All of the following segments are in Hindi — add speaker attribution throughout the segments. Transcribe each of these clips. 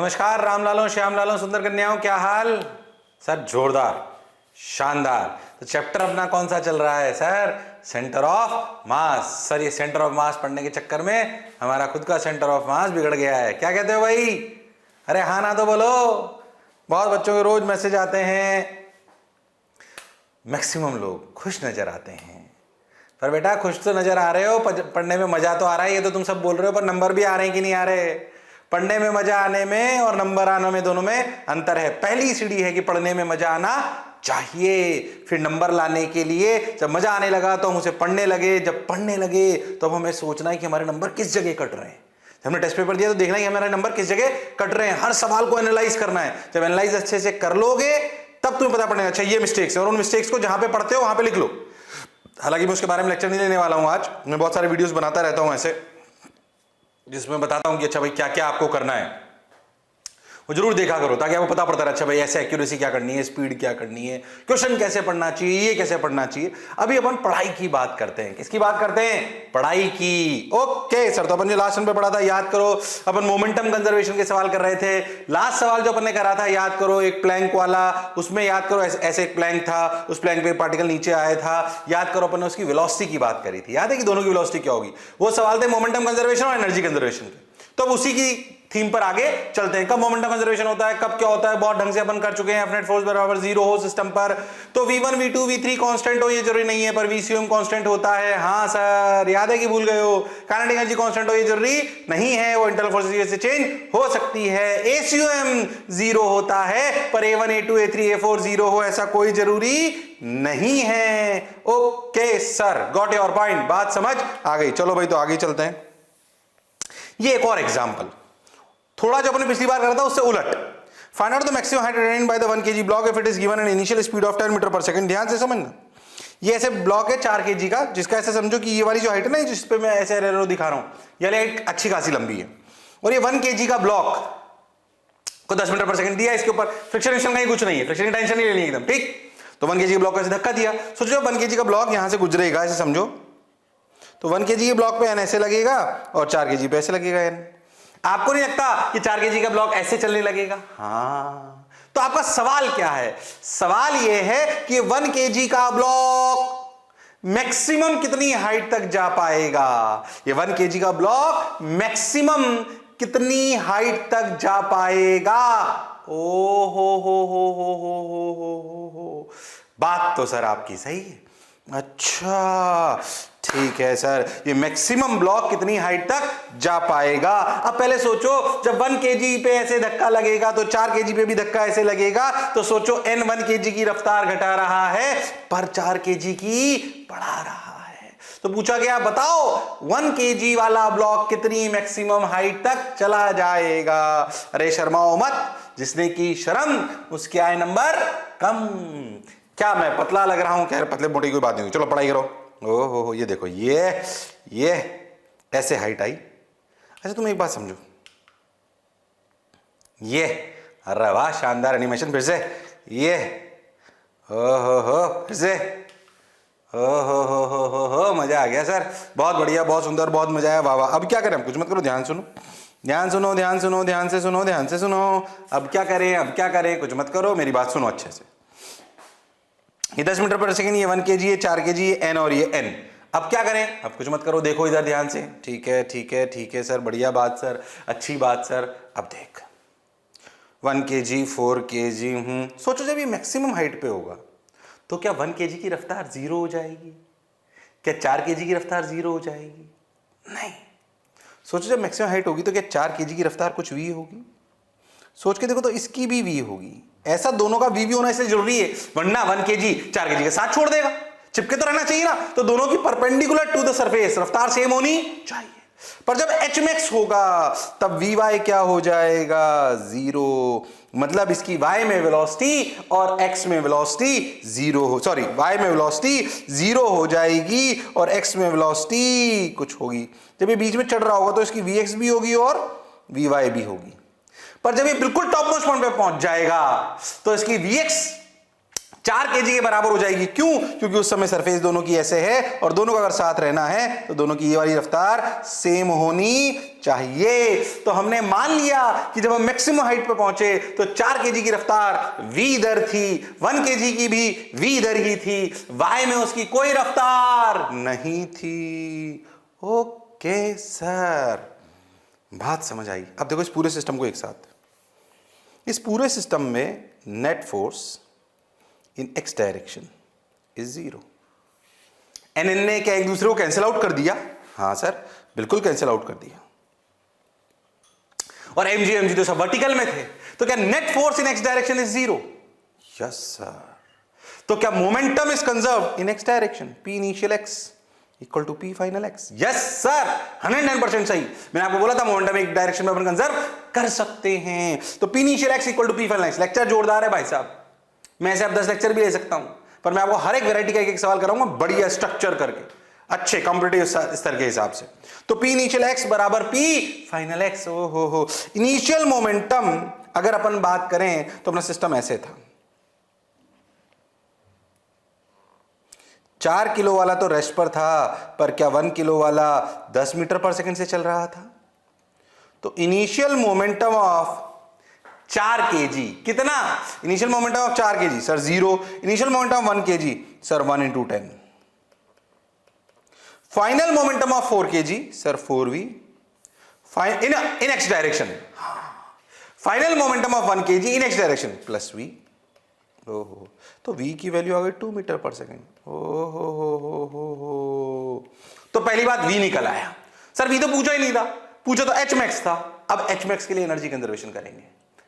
Speaker 1: नमस्कार राम लालों, श्याम लालों, सुंदर कन्याओं, क्या हाल सर? जोरदार, शानदार। तो चैप्टर अपना कौन सा चल रहा है sir? Centre of mass. Sir ये सेंटर ऑफ मास पढ़ने के चक्कर में हमारा खुद का सेंटर ऑफ मास बिगड़ गया है। क्या कहते हो भाई? अरे हाँ ना तो बोलो। बहुत बच्चों के रोज मैसेज आते हैं, मैक्सिमम लोग खुश नजर आते हैं। पर बेटा खुश तो नजर आ रहे हो, पढ़ने में मजा तो आ रहा है, ये तो तुम सब बोल रहे हो, पर नंबर भी आ रहे हैं कि नहीं आ रहे? पढ़ने में मजा आने में और नंबर आने में दोनों में अंतर है। पहली सीढ़ी है कि पढ़ने में मजा आना चाहिए, फिर नंबर लाने के लिए जब मजा आने लगा तो हम उसे पढ़ने लगे, जब पढ़ने लगे तो हमें सोचना है कि हमारे नंबर किस जगह कट रहे हैं। जब हमने टेस्ट पेपर दिया तो देखना है कि हमारे नंबर किस जगह कट रहे हैं। हर सवाल को एनालाइज करना है। जब एनालाइज अच्छे से कर लोगे तब तुम्हें पता पड़ेगा अच्छा ये मिस्टेक्स है, और उन मिस्टेक्स को जहां पे पढ़ते हो वहां पे लिख लो। हालांकि मैं उसके बारे में लेक्चर नहीं लेने वाला हूं आज, मैं बहुत सारे वीडियोस बनाता रहता हूं ऐसे, जिसमें बताता हूं कि अच्छा भाई क्या क्या आपको करना है, वो जरूर देखा करो ताकि आपको पता पड़ता रहे अच्छा भाई ऐसे एक्यूरेसी क्या करनी है, स्पीड क्या करनी है, क्वेश्चन कैसे पढ़ना चाहिए, ये कैसे पढ़ना चाहिए। अभी अपन पढ़ाई की बात करते हैं। किसकी बात करते हैं? पढ़ाई की। ओके सर, तो अपन जो लास्ट पे पढ़ा था याद करो। अपन मोमेंटम कंजर्वेशन के सवाल कर रहे थे। लास्ट सवाल जो अपन ने करा था याद करो, एक प्लैंक वाला, उसमें याद करो ऐसे एक प्लैंक था, उस प्लैंक पे पार्टिकल नीचे आया था। याद करो अपन ने उसकी वेलोसिटी की बात करी थी। याद है कि दोनों की वेलोसिटी क्या होगी? वो सवाल थे मोमेंटम कंजर्वेशन और एनर्जी कंजर्वेशन के। तो अब उसी की थीम पर आगे चलते हैं। कब मोमेंटम कंजर्वेशन होता है, कब क्या होता है, बहुत ढंग से अपन कर चुके हैं। नेट फोर्स बराबर 0 हो सिस्टम पर तो v1 v2 v3 कांस्टेंट हो, ये जरूरी नहीं है, पर vcum कांस्टेंट होता है। हाँ सर, याद है कि भूल गए हो? काइनेटिक एनर्जी कांस्टेंट हो, ये जरूरी नहीं है, वो इंटरनल फोर्स से चेंज हो सकती है। acum 0 होता है, पर a1 a2 a3 a4 0 हो ऐसा कोई जरूरी नहीं है। Okay sir, got your point, बात समझ आ गई। चलो भाई तो आगे चलते हैं। ये एक और एग्जांपल, थोड़ा जो अपने पिछली बार करा था उससे उलट। Find out the maximum height attained by the 1 kg block if it is given an initial speed of 10 metre per second. ध्यान से समझना, ये ऐसे ब्लॉक है 4 kg का, जिसका ऐसे समझो कि ये वाली जो हाइट है ना, जिस पे मैं ऐसे एरो दिखा रहा हूं, ये हाइट अच्छी खासी लंबी है, और ये 1 kg का ब्लॉक को 10 मीटर पर सेकंड दिया। इसके ऊपर फ्रिक्शन का ही कुछ नहीं है, फ्रिक्शन की टेंशन नहीं लेनी एकदम, ठीक। तो 1 kg के ब्लॉक को ऐसे धक्का दिया। सोचो 1 kg का ब्लॉक यहां से गुजरेगा, ऐसे समझो, तो 1 kg के ब्लॉक पे एन ऐसे लगेगा और 4 kg पे ऐसे लगेगा एन। आपको नहीं लगता कि 4 kg का ब्लॉक ऐसे चलने लगेगा? हाँ, तो आपका सवाल क्या है? सवाल यह है कि 1 kg का ब्लॉक मैक्सिमम कितनी हाइट तक जा पाएगा? ये 1 kg का ब्लॉक मैक्सिमम कितनी हाइट तक जा पाएगा? ओ हो, बात तो सर आपकी सही है। अच्छा ठीक है सर, ये मैक्सिमम ब्लॉक कितनी हाइट तक जा पाएगा? अब पहले सोचो, जब 1 kg पे ऐसे धक्का लगेगा तो 4 kg पे भी धक्का ऐसे लगेगा, तो सोचो n 1 kg की रफ्तार घटा रहा है पर 4 kg की बढ़ा रहा है। तो पूछा गया बताओ 1 kg वाला ब्लॉक कितनी मैक्सिमम हाइट तक चला जाएगा? अरे शर्माओ मत, जिसने की शर्म उसके आए नंबर कम। क्या मैं पतला लग रहा हूं? क्या पतले मोटी कोई बात नहीं, चलो पढ़ाई करो। ओहो, ये देखो, ये ऐसे हाइट आई। अच्छा तुम एक बात समझो, ये, अरे वाह शानदार एनिमेशन, फिर से ये, हो फिर से, हो मजा आ गया सर, बहुत बढ़िया, बहुत सुंदर, बहुत मजा आया, वाह वाह। अब क्या करें? कुछ मत करो, ध्यान सुनो, ध्यान सुनो, ध्यान सुनो, ध्यान से सुनो, ध्यान से सुनो। अब क्या करें? अब क्या करें? कुछ मत करो, मेरी बात सुनो अच्छे से। ये 10 मीटर पर सेकंड, ये 1 kg, ये 4 kg, ये n और ये n। अब क्या करें? अब कुछ मत करो, देखो इधर ध्यान से। ठीक है ठीक है ठीक है सर, बढ़िया बात सर, अच्छी बात सर। अब देख 1 kg 4 kg, सोचो जब ये मैक्सिमम हाइट पे होगा तो क्या 1 kg की रफ्तार 0 हो जाएगी? क्या 4 kg की रफ्तार 0 हो जाएगी? नहीं। सोचो जब मैक्सिमम हाइट होगी तो क्या 4 kg की रफ्तार कुछ v होगी? सोच के देखो तो इसकी भी v होगी। ऐसा दोनों का v होना इसलिए जरूरी है, वरना 1 kg 4 kg के साथ छोड़ देगा, चिपके तो रहना चाहिए ना। तो दोनों की परपेंडिकुलर टू द सरफेस रफ्तार सेम होनी चाहिए। पर जब h max होगा तब vy क्या हो जाएगा? 0। मतलब इसकी y में वेलोसिटी और x में वेलोसिटी 0 हो, सॉरी y में वेलोसिटी 0 हो जाएगी और x में वेलोसिटी कुछ होगी। जब ये बीच में चढ़ रहा होगा तो इसकी vx भी होगी और vy भी होगी। पर जब ये बिल्कुल टॉप मोस्ट पॉइंट पे पहुंच जाएगा तो इसकी vx 4 kg के बराबर हो जाएगी। क्यों? क्योंकि उस समय सरफेस दोनों की ऐसे है और दोनों का अगर साथ रहना है तो दोनों की ये वाली रफ्तार सेम होनी चाहिए। तो हमने मान लिया कि जब हम मैक्सिमम हाइट पे पहुंचे तो 4 kg की रफ्तार v दर थी, 1 kg की भी v दर ही थी, y में उसकी कोई रफ्तार नहीं थी। ओके सर, बात समझ आई। अब देखो इस पूरे सिस्टम को एक साथ, इस पूरे सिस्टम में net force in x direction is 0। एन एन ने क्या एक दूसरे को कैंसिल आउट कर दिया? हाँ सर, बिल्कुल कैंसिल आउट कर दिया। और एम जी तो सब वर्टिकल में थे, तो क्या net force in x direction is 0? Yes sir. तो क्या momentum is conserve in x direction? P initial x equal to p final x. Yes sir, 109% सही। मैंने आपको बोला था मोमेंटम एक डायरेक्शन में अपन कंजर्व कर सकते हैं। तो p initial x equal to p final x. Lecture जोरदार है भाई साहब, मैं ऐसे आप 10 लेक्चर भी ले सकता हूं, पर मैं आपको हर एक वैरायटी का एक सवाल कराऊंगा बढ़िया स्ट्रक्चर करके, अच्छे कॉम्पिटिटिव स्तर के हिसाब से। तो पी इनिशियल एक्स बराबर पी फाइनल एक्स। ओ हो, इनिशियल मोमेंटम अगर अपन बात करें तो अपना सिस्टम ऐसे था, 4 किलो वाला तो रेस्ट पर था, पर क्या 1 किलो वाला 10 मीटर पर सेकंड से चल रहा था? तो इनिशियल मोमेंटम ऑफ 4 kg कितना? Initial momentum of 4 kg sir 0। Initial momentum 1 kg sir 1 into 10। Final momentum of 4 kg sir 4v in x direction. Final momentum of 1 kg in x direction plus v। ओहो, तो v की वैल्यू आ गई 2 मीटर पर सेकेंड। ओहो, तो पहली बात v निकल आया। सर v तो पूछा ही नहीं था, पूछा तो h max था। अब h max के लिए एनर्जी कंजर्वेशन करेंगे।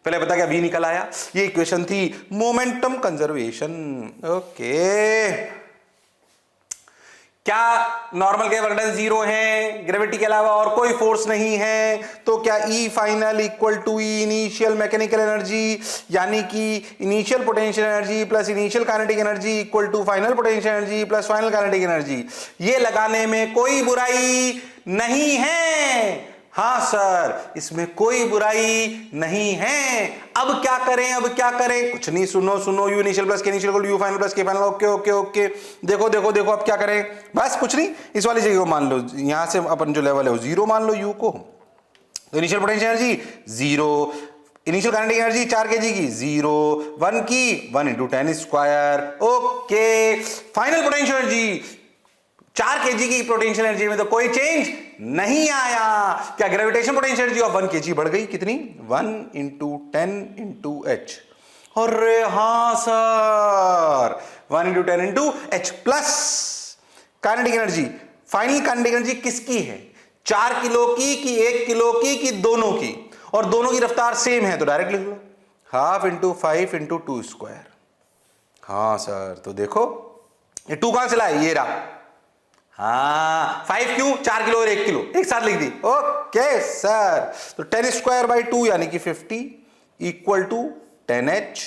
Speaker 1: पहले पता क्या v निकल आया, ये इक्वेशन थी मोमेंटम कंजर्वेशन। ओके, क्या नॉर्मल के वर्क डन 0 है, ग्रेविटी के अलावा और कोई फोर्स नहीं है, तो क्या E final equal to E initial mechanical energy, यानी कि initial potential energy plus initial kinetic energy equal to final potential energy plus final kinetic energy. ये लगाने में कोई बुराई नहीं है। हाँ सर, इसमें कोई बुराई नहीं है। अब क्या करें, अब क्या करें? कुछ नहीं, सुनो, यू इनिशियल प्लस के इनिशियल यू फाइनल प्लस के फाइनल। ओके, देखो अब क्या करें? बस कुछ नहीं, इस वाली जगह को मान लो, यहां से अपन जो लेवल है वो 0 मान लो यू को। तो initial potential energy 0, initial kinetic energy 4 kg की 0, 1 की 1 into 10 square. Okay, final potential energy 4 kg की पोटेंशियल एनर्जी में तो कोई चेंज नहीं आया। क्या gravitation potential energy of 1 kg बढ़ गई? कितनी? 1 into 10 into h। अरे हाँ sir, 1 into 10 into h plus kinetic energy. Final kinetic energy किसकी है? 4 किलो की कि 1 किलो की कि दोनों की? और दोनों की रफ्तार सेम है तो डायरेक्ट लिख लो, 1/2 into 5 into 2 स्क्वायर। हाँ सर, तो देखो ये 2 कहां से लाए? ये रहा। हाँ, 5 क्यों? 4 किलो और 1 किलो एक साथ लिख दी। ओके सर, तो 10 स्क्वायर बाई 2 यानी कि 50 इक्वल टू 10h।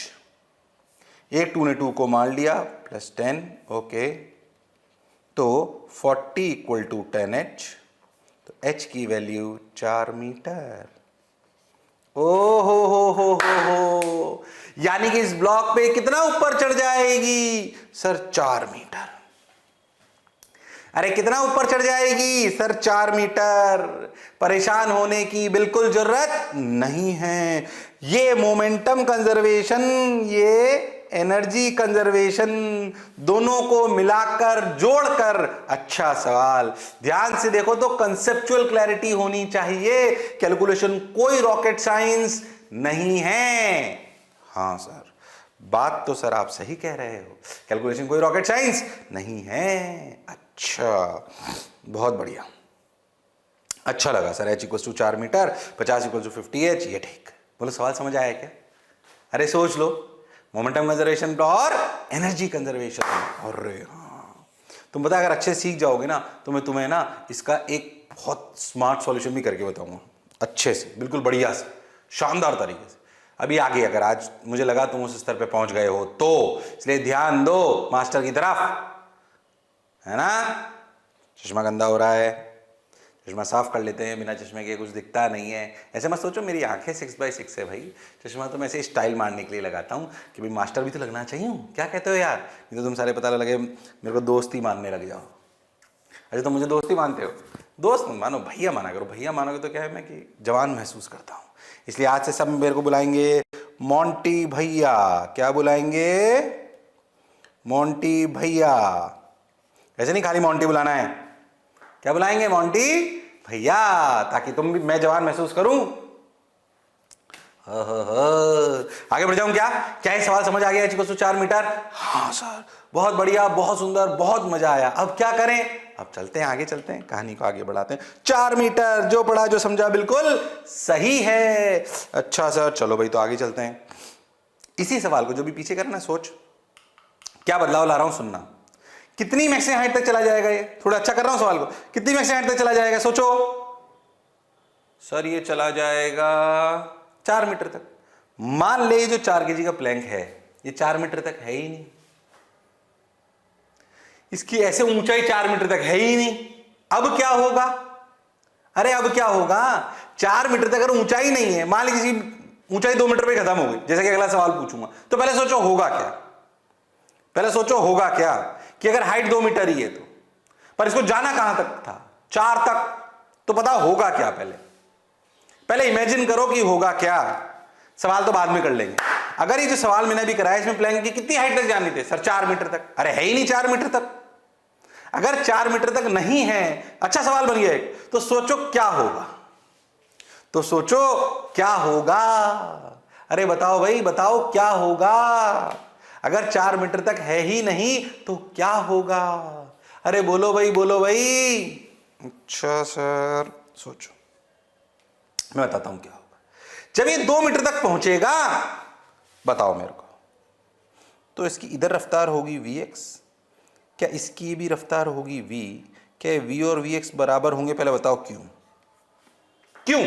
Speaker 1: एक 2 ने 2 को मान लिया प्लस 10। ओके, तो 40 इक्वल टू 10h। तो h की वैल्यू 4 मीटर। ओ हो, यानी कि इस ब्लॉक पे कितना ऊपर चढ़ जाएगी? Sir 4 metre. अरे कितना ऊपर चढ़ जाएगी? Sir 4 metre. परेशान होने की बिल्कुल जरूरत नहीं है। ये मोमेंटम कंजर्वेशन, ये एनर्जी कंजर्वेशन, दोनों को मिलाकर जोड़कर अच्छा सवाल। ध्यान से देखो तो कंसेप्चुअल क्लैरिटी होनी चाहिए। कैलकुलेशन कोई रॉकेट साइंस नहीं है। हाँ सर, बात तो सर आप सही कह रहे हो, कैलकुलेशन कोई रॉकेट साइंस नहीं है। अच्छा, बहुत बढ़िया, अच्छा लगा sir. h equal to 4 metre, 50 equal to 50h, ये ठीक। बोलो सवाल समझ आया क्या? अरे सोच लो, मोमेंटम कंजर्वेशन और एनर्जी कंजर्वेशन। अरे हाँ, तुम पता अगर अच्छे सीख जाओगे ना तो मैं तुम्हें ना इसका एक बहुत स्मार्ट सॉल्यूशन भी करके बताऊंगा, अच्छे से, बिल्कुल बढ़िया से, शानदार तरीके से। अभी आगे अगर आज मुझे लगा तुम उस स्तर पे पहुंच गए हो तो, इसलिए ध्यान दो मास्टर की तरफ, है ना? चश्मा गंदा हो रहा है, चश्मा साफ कर लेते हैं। बिना चश्मे के कुछ दिखता नहीं है। ऐसे मत सोचो मेरी आंखें 6/6 है भाई, चश्मा तो मैं ऐसे स्टाइल मारने के लिए लगाता हूँ कि भाई मास्टर भी तो लगना चाहिए हूँ। क्या कहते हो यार? नहीं तो तुम सारे पता लगे मेरे को दोस्ती मानने लग जाओ। अच्छा, तो मुझे दोस्ती मानते हो? दोस्त मत मानो, भैया माना करो। भैया मानोगे तो क्या है, मैं कि जवान महसूस करता हूं, इसलिए आज से सब मेरे को बुलाएंगे मोंटी भैया। क्या बुलाएंगे? मोंटी भैया। ऐसे नहीं खाली मोंटी बुलाना है, क्या बुलाएंगे? मोंटी भैया, ताकि तुम भी, मैं जवान महसूस करूं। आगे बढ़ जाऊं क्या? क्या ये सवाल समझ आ गया? h = 4 metre? हाँ सर, बहुत बढ़िया, बहुत सुंदर, बहुत मजा आया। अब क्या करें? अब चलते हैं, आगे चलते हैं, कहानी को आगे बढ़ाते हैं। 4 मीटर, जो पढ़ा जो समझा बिल्कुल सही है। अच्छा सर, चलो भाई, तो आगे चलते हैं। इसी सवाल को जो भी पीछे करना, सोच क्या बदलाव ला रहा हूं, सुनना। कितनी मैक्सिमम हाइट तक चला जाएगा ये? थोड़ा अच्छा कर रहा हूं सवाल को। कितनी मैक्सिमम हाइट तक चला जाएगा, सोचो। सर ये चला जाएगा 4 मीटर तक। मान ले जो 4 kg का प्लैंक है, ये 4 मीटर तक है ही नहीं, इसकी ऐसे ऊंचाई 4 मीटर तक है ही नहीं। अब क्या होगा? अरे अब क्या होगा? 4 मीटर तक अगर ऊंचाई नहीं है, मान लीजिए किसी ऊंचाई 2 मीटर पे खत्म हो गई, जैसे कि अगला सवाल पूछूंगा, तो पहले सोचो होगा क्या? पहले सोचो होगा क्या कि अगर हाइट 2 मीटर ही है तो, पर इसको जाना कहां तक था? 4 तक। तो पता होगा क्या? पहले इमेजिन करो कि होगा क्या। सवाल तो बाद में कर लेंगे। अगर ये जो सवाल मैंने अभी कराया, इसमें प्लैंक की कितनी हाइट तक जानी थी? सर 4 मीटर तक। अरे है ही नहीं 4 मीटर तक। अगर 4 मीटर तक नहीं है, अच्छा सवाल बन गया एक, तो सोचो क्या होगा? तो सोचो क्या होगा? अरे बताओ भाई, बताओ क्या होगा? अगर 4 मीटर तक है ही नहीं तो क्या होगा? अरे बोलो भाई, बोलो भाई। अच्छा सर, सोचो, मैं बताता हूं क्या होगा। जब ये 2 मीटर तक पहुंचेगा, बताओ मेरे को, तो इसकी इधर रफ्तार होगी vx, क्या इसकी भी रफ्तार होगी v? क्या v और vx बराबर होंगे? पहले बताओ क्यों? क्यों?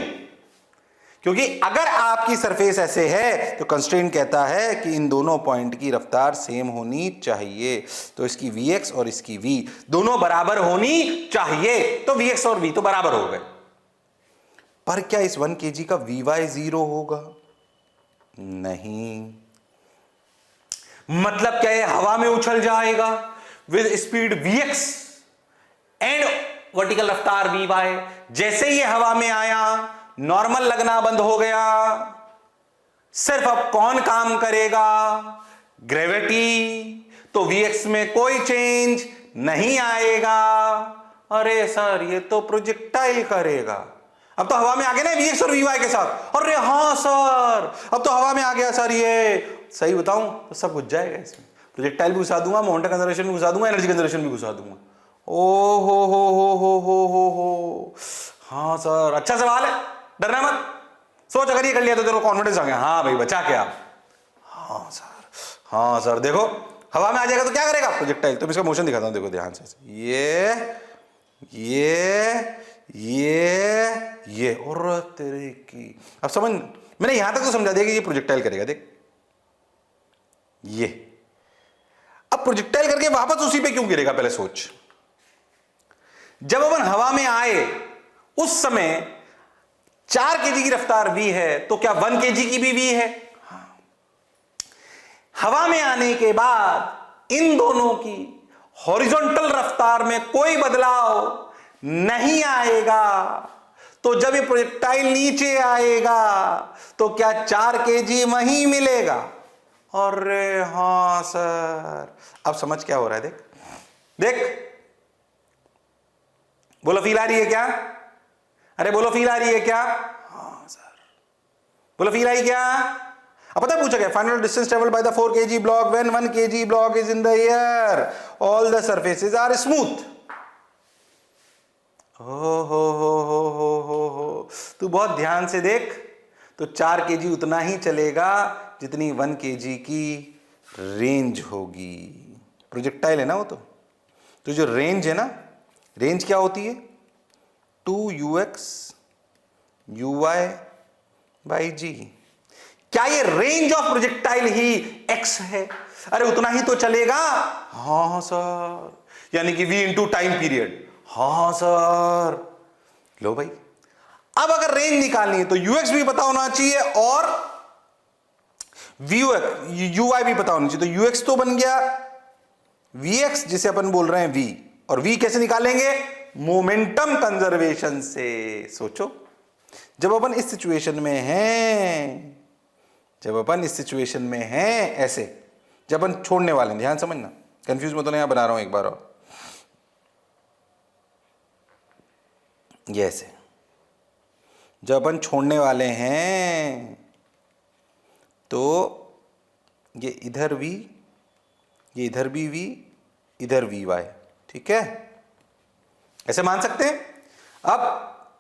Speaker 1: क्योंकि अगर आपकी सरफेस ऐसे है तो कंस्ट्रेंट कहता है कि इन दोनों पॉइंट की रफ्तार सेम होनी चाहिए। तो इसकी vx और इसकी v दोनों बराबर होनी चाहिए। तो vx और v तो बराबर हो गए। पर क्या इस 1 kg का vy 0 होगा? नहीं। मतलब क्या ये हवा में उछल जाएगा with speed vx and vertical रफ्तार vy? जैसे ये हवा में आया, नॉर्मल लगना बंद हो गया। सिर्फ अब कौन काम करेगा? ग्रेविटी। तो vx में कोई चेंज नहीं आएगा। अरे सर ये तो प्रोजेक्टाइल करेगा। अब तो हवा में आ गया ना vx और vy के साथ। अरे हाँ सर, अब तो हवा में आ गया सर। ये सही बताऊं तो सब घुस जाएगा इसमें। प्रोजेक्टाइल भी घुसा दूंगा, मोमेंटम कंजर्वेशन भी घुसा दूंगा, एनर्जी कंजर्वेशन भी घुसा दूंगा। ओ हो। हाँ सर, अच्छा सवाल है, डरना मत। सोच, अगर ये कर लिया तो तेरे को कॉन्फिडेंस आ गया। हाँ भाई, बचा क्या? हाँ सर, हाँ सर। देखो हवा में आ जाएगा तो क्या करेगा? प्रोजेक्टाइल। तो मैं इसका मोशन दिखाता हूं, देखो ध्यान से। ये और तेरे की, अब समझ, मैंने यहां तक तो समझा दिया कि ये प्रोजेक्टाइल करेगा। देख ये, अब प्रोजेक्टाइल करके वापस उसी पे क्यों गिरेगा? पहले सोच, जब अपन हवा में आए उस समय 4 kg की रफ्तार v है, तो क्या 1 kg की भी v है? हाँ। हवा में आने के बाद इन दोनों की हॉरिजॉन्टल रफ्तार में कोई बदलाव नहीं आएगा। तो जब ये प्रोजेक्टाइल नीचे आएगा तो क्या 4 kg वहीं मिलेगा? अरे हाँ सर, अब समझ क्या हो रहा है? देख देख, बोलो फील आ रही है क्या? अरे बोलो फील आ रही है क्या? हाँ सर, बोलो फील आई क्या? अब पता है पूछा गया, final distance travelled by the 4 kg block when 1 kg block is in the air, all the surfaces are smooth. हो, तू बहुत ध्यान से देख। तो 4 kg उतना ही चलेगा जितनी 1 kg की रेंज होगी। प्रोजेक्टाइल है ना वो। तो जो रेंज है ना, रेंज क्या होती है? 2ux uy by g। क्या ये range of projectile he x है? अरे उतना ही तो चलेगा। हाँ सर, यानी कि v इंटू टाइम पीरियड। हाँ सर। लो भाई, अब अगर रेंज निकालनी है तो ux भी पता होना चाहिए और uy भी पता होना चाहिए। तो ux तो बन गया vx, जिसे अपन बोल रहे हैं v, और v कैसे निकालेंगे? मोमेंटम कंजर्वेशन से। सोचो, जब अपन इस सिचुएशन में हैं, जब अपन इस सिचुएशन में हैं ऐसे, जब अपन छोड़ने वाले हैं, ध्यान समझना, कंफ्यूज मत होना, यहां बना रहा हूं एक बार और, ये ऐसे जब अपन छोड़ने वाले हैं तो ये इधर v, ये इधर भी v, इधर vy, ठीक है, ऐसे मान सकते हैं। अब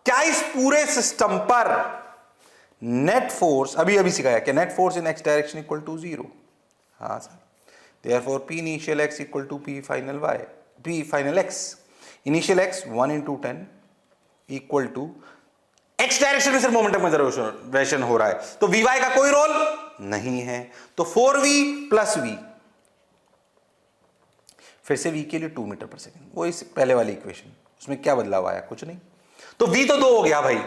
Speaker 1: क्या इस पूरे सिस्टम पर नेट फोर्स, अभी अभी सिखाया क्या, net force in x direction equal to 0? हाँ sir, therefore p initial x equal to p final y, p final x, initial x 1 into 10 equal to x direction में सिर्फ मोमेंटम कंजर्वेशन हो रहा है, तो vy का कोई रोल नहीं है, तो 4v प्लस v, फिर से v के लिए 2 मीटर पर सेकेंड, वो इस पहले वाली इक्वेशन, उसमें क्या बदलाव आया? कुछ नहीं। तो v तो 2 हो गया भाई,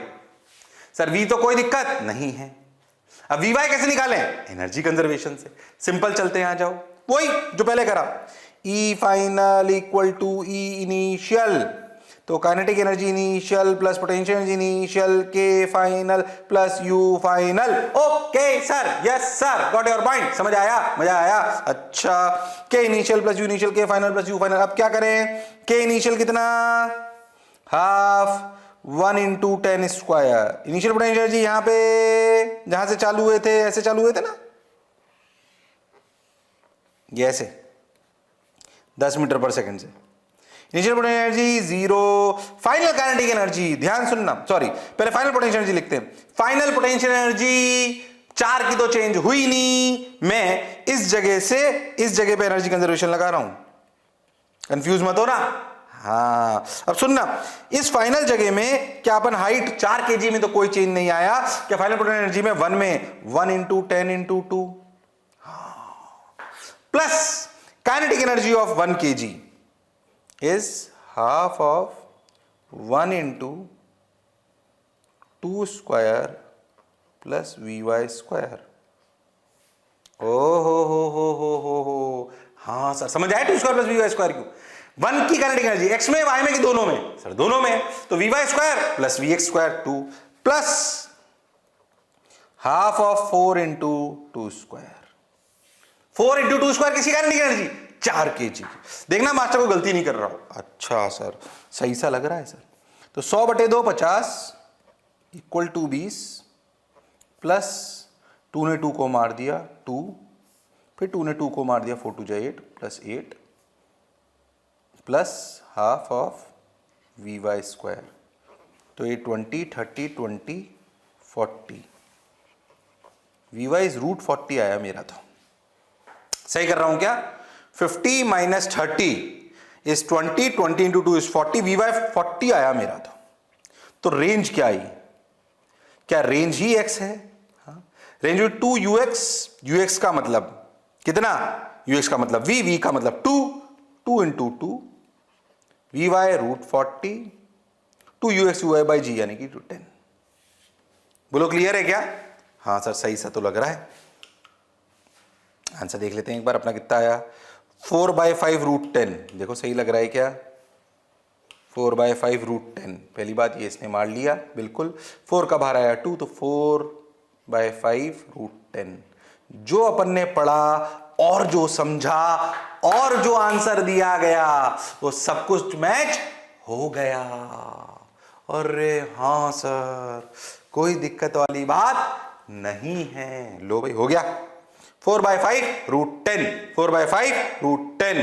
Speaker 1: सर v तो कोई दिक्कत नहीं है। अब vy कैसे निकालें? एनर्जी कंजर्वेशन से। सिंपल, चलते हैं, आ जाओ, वही जो पहले करा, E final equal to E initial, तो kinetic energy initial plus potential energy initial K final plus U final. Okay sir, yes sir, got your point, समझ आया, मजा आया। अच्छा, K initial plus U initial K final plus U final. अब क्या करें? के इनिशियल कितना? Half 1 into 10 square. Initial potential energy यहां पे जहां से चालू हुए थे, ऐसे चालू हुए थे ना, ये ऐसे 10 मीटर पर सेकंड से। Initial potential energy 0, final kinetic energy, ध्यान सुनना, सॉरी पहले फाइनल पोटेंशियल एनर्जी लिखते हैं। फाइनल पोटेंशियल एनर्जी 4 की तो चेंज हुई नहीं, मैं इस जगह से इस जगह पे एनर्जी कंजर्वेशन लगा रहा हूं, कंफ्यूज मत हो ना। हाँ, अब सुनना, इस फाइनल जगह में क्या अपन हाइट 4 kg में तो कोई चेंज नहीं आया, क्या फाइनल पोटेंशियल एनर्जी में 1 में 1 into 10 into 2 plus kinetic energy of 1 kg is half of 1 into 2 square plus vy square। Oh हो, हाँ सर, समझ आया 2 square plus v y square क्यों? 1 की काइनेटिक एनर्जी x में, y में कि दोनों में? सर दोनों में, तो v y square plus v x square 2 plus half of 4 into 2 square. 4 into 2 square किसी काइनेटिक एनर्जी 4 kg। देखना मास्टर को गलती नहीं कर रहा हूं। अच्छा सर, सही सा लग रहा है सर। तो 100/2 50 इक्वल टू 20 प्लस 2 ने 2 को मार दिया 2, फिर 2 ने 2 को मार दिया 4 2 जा 8 plus 8 plus half of v y square. तो ये 20 30 20 40, वी वाई इज √40 आया मेरा। तो सही कर रहा हूं क्या? 50 minus 30 is 20, 20 into 2 is 40, v Y 40 आया मेरा। तो रेंज क्या आई? क्या रेंज ही x है? हाँ, रेंज में 2 ux का मतलब कितना? ux का मतलब v का मतलब 2, 2 into 2 V Y √40, 2 ux ui by g यानी कि 10। बोलो क्लियर है क्या? हाँ सर, सही सा तो लग रहा है। आंसर देख लेते हैं एक बार अपना कितना आया। 4/5 √10, देखो सही लग रहा है क्या? 4/5 √10, पहली बात ये इसने मार लिया बिल्कुल। 4 का बाहर आया 2, तो 4/5 √10। जो अपन ने पढ़ा और जो समझा और जो आंसर दिया गया वो सब कुछ मैच हो गया। अरे हाँ सर, कोई दिक्कत वाली बात नहीं है। लो भाई, हो गया। 4/5 √10, 4/5 √10।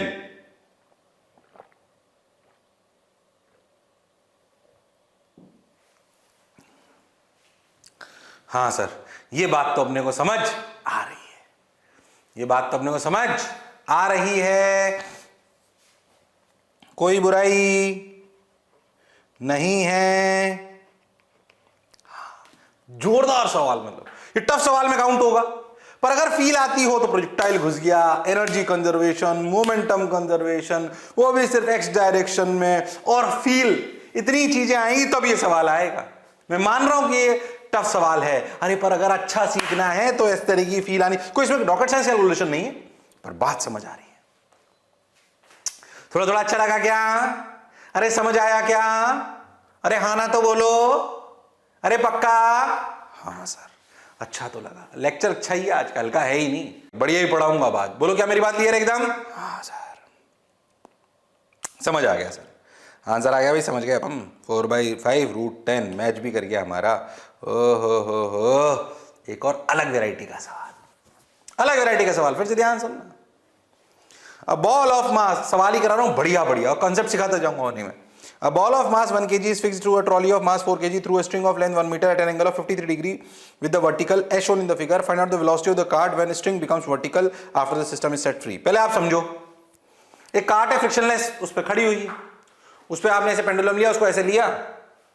Speaker 1: हाँ सर, ये बात तो अपने को समझ आ रही है, ये बात तो अपने को समझ आ रही है, कोई बुराई नहीं है। जोरदार सवाल, मतलब ये टफ सवाल में काउंट होगा, पर अगर फील आती हो तो प्रोजेक्टाइल घुस गया, एनर्जी कंजर्वेशन, मोमेंटम कंजर्वेशन, वो भी सिर्फ एक्स डायरेक्शन में, और फील, इतनी चीजें आएंगी तब ये सवाल आएगा। मैं मान रहा हूं कि ये टफ सवाल है, अरे पर अगर अच्छा सीखना है तो इस तरह की फील आनी, कोई इसमें रॉकेट साइंस कैलकुलेशन नहीं है, पर बात समझ आ रही है। थोड़ा थोड़ा अच्छा लगा क्या? अरे समझ आया क्या? अरे हाँ ना तो बोलो, अरे पक्का? हाँ सर, अच्छा तो लगा। लेक्चर अच्छा ही है आज, कल का है ही नहीं, बढ़िया ही पढ़ाऊंगा बात। बोलो क्या मेरी बात क्लियर है एकदम? हाँ सर, समझ आ गया सर, आंसर आ गया भाई, समझ गए हम। 4/5 √10 मैच भी कर गया हमारा। हो, एक और अलग वैरायटी का सवाल, अलग वैरायटी का सवाल, फिर से ध्यान सुनना। अ बॉल ऑफ मास, सवाल ही करा रहा हूं बढ़िया बढ़िया, और कॉन्सेप्ट सिखाता जाऊंगा होने में। A ball of mass 1 kg is fixed through a trolley of mass 4 kg through a string of length 1 meter at an angle of 53 degree with the vertical as shown in the figure. Find out the velocity of the cart when string becomes vertical after the system is set free. पहले आप समझो, एक कार्ट है फ्रिक्शनलेस, उस पर खड़ी हुई है, उस पर आपने ऐसे पेंडुलम लिया, उसको ऐसे लिया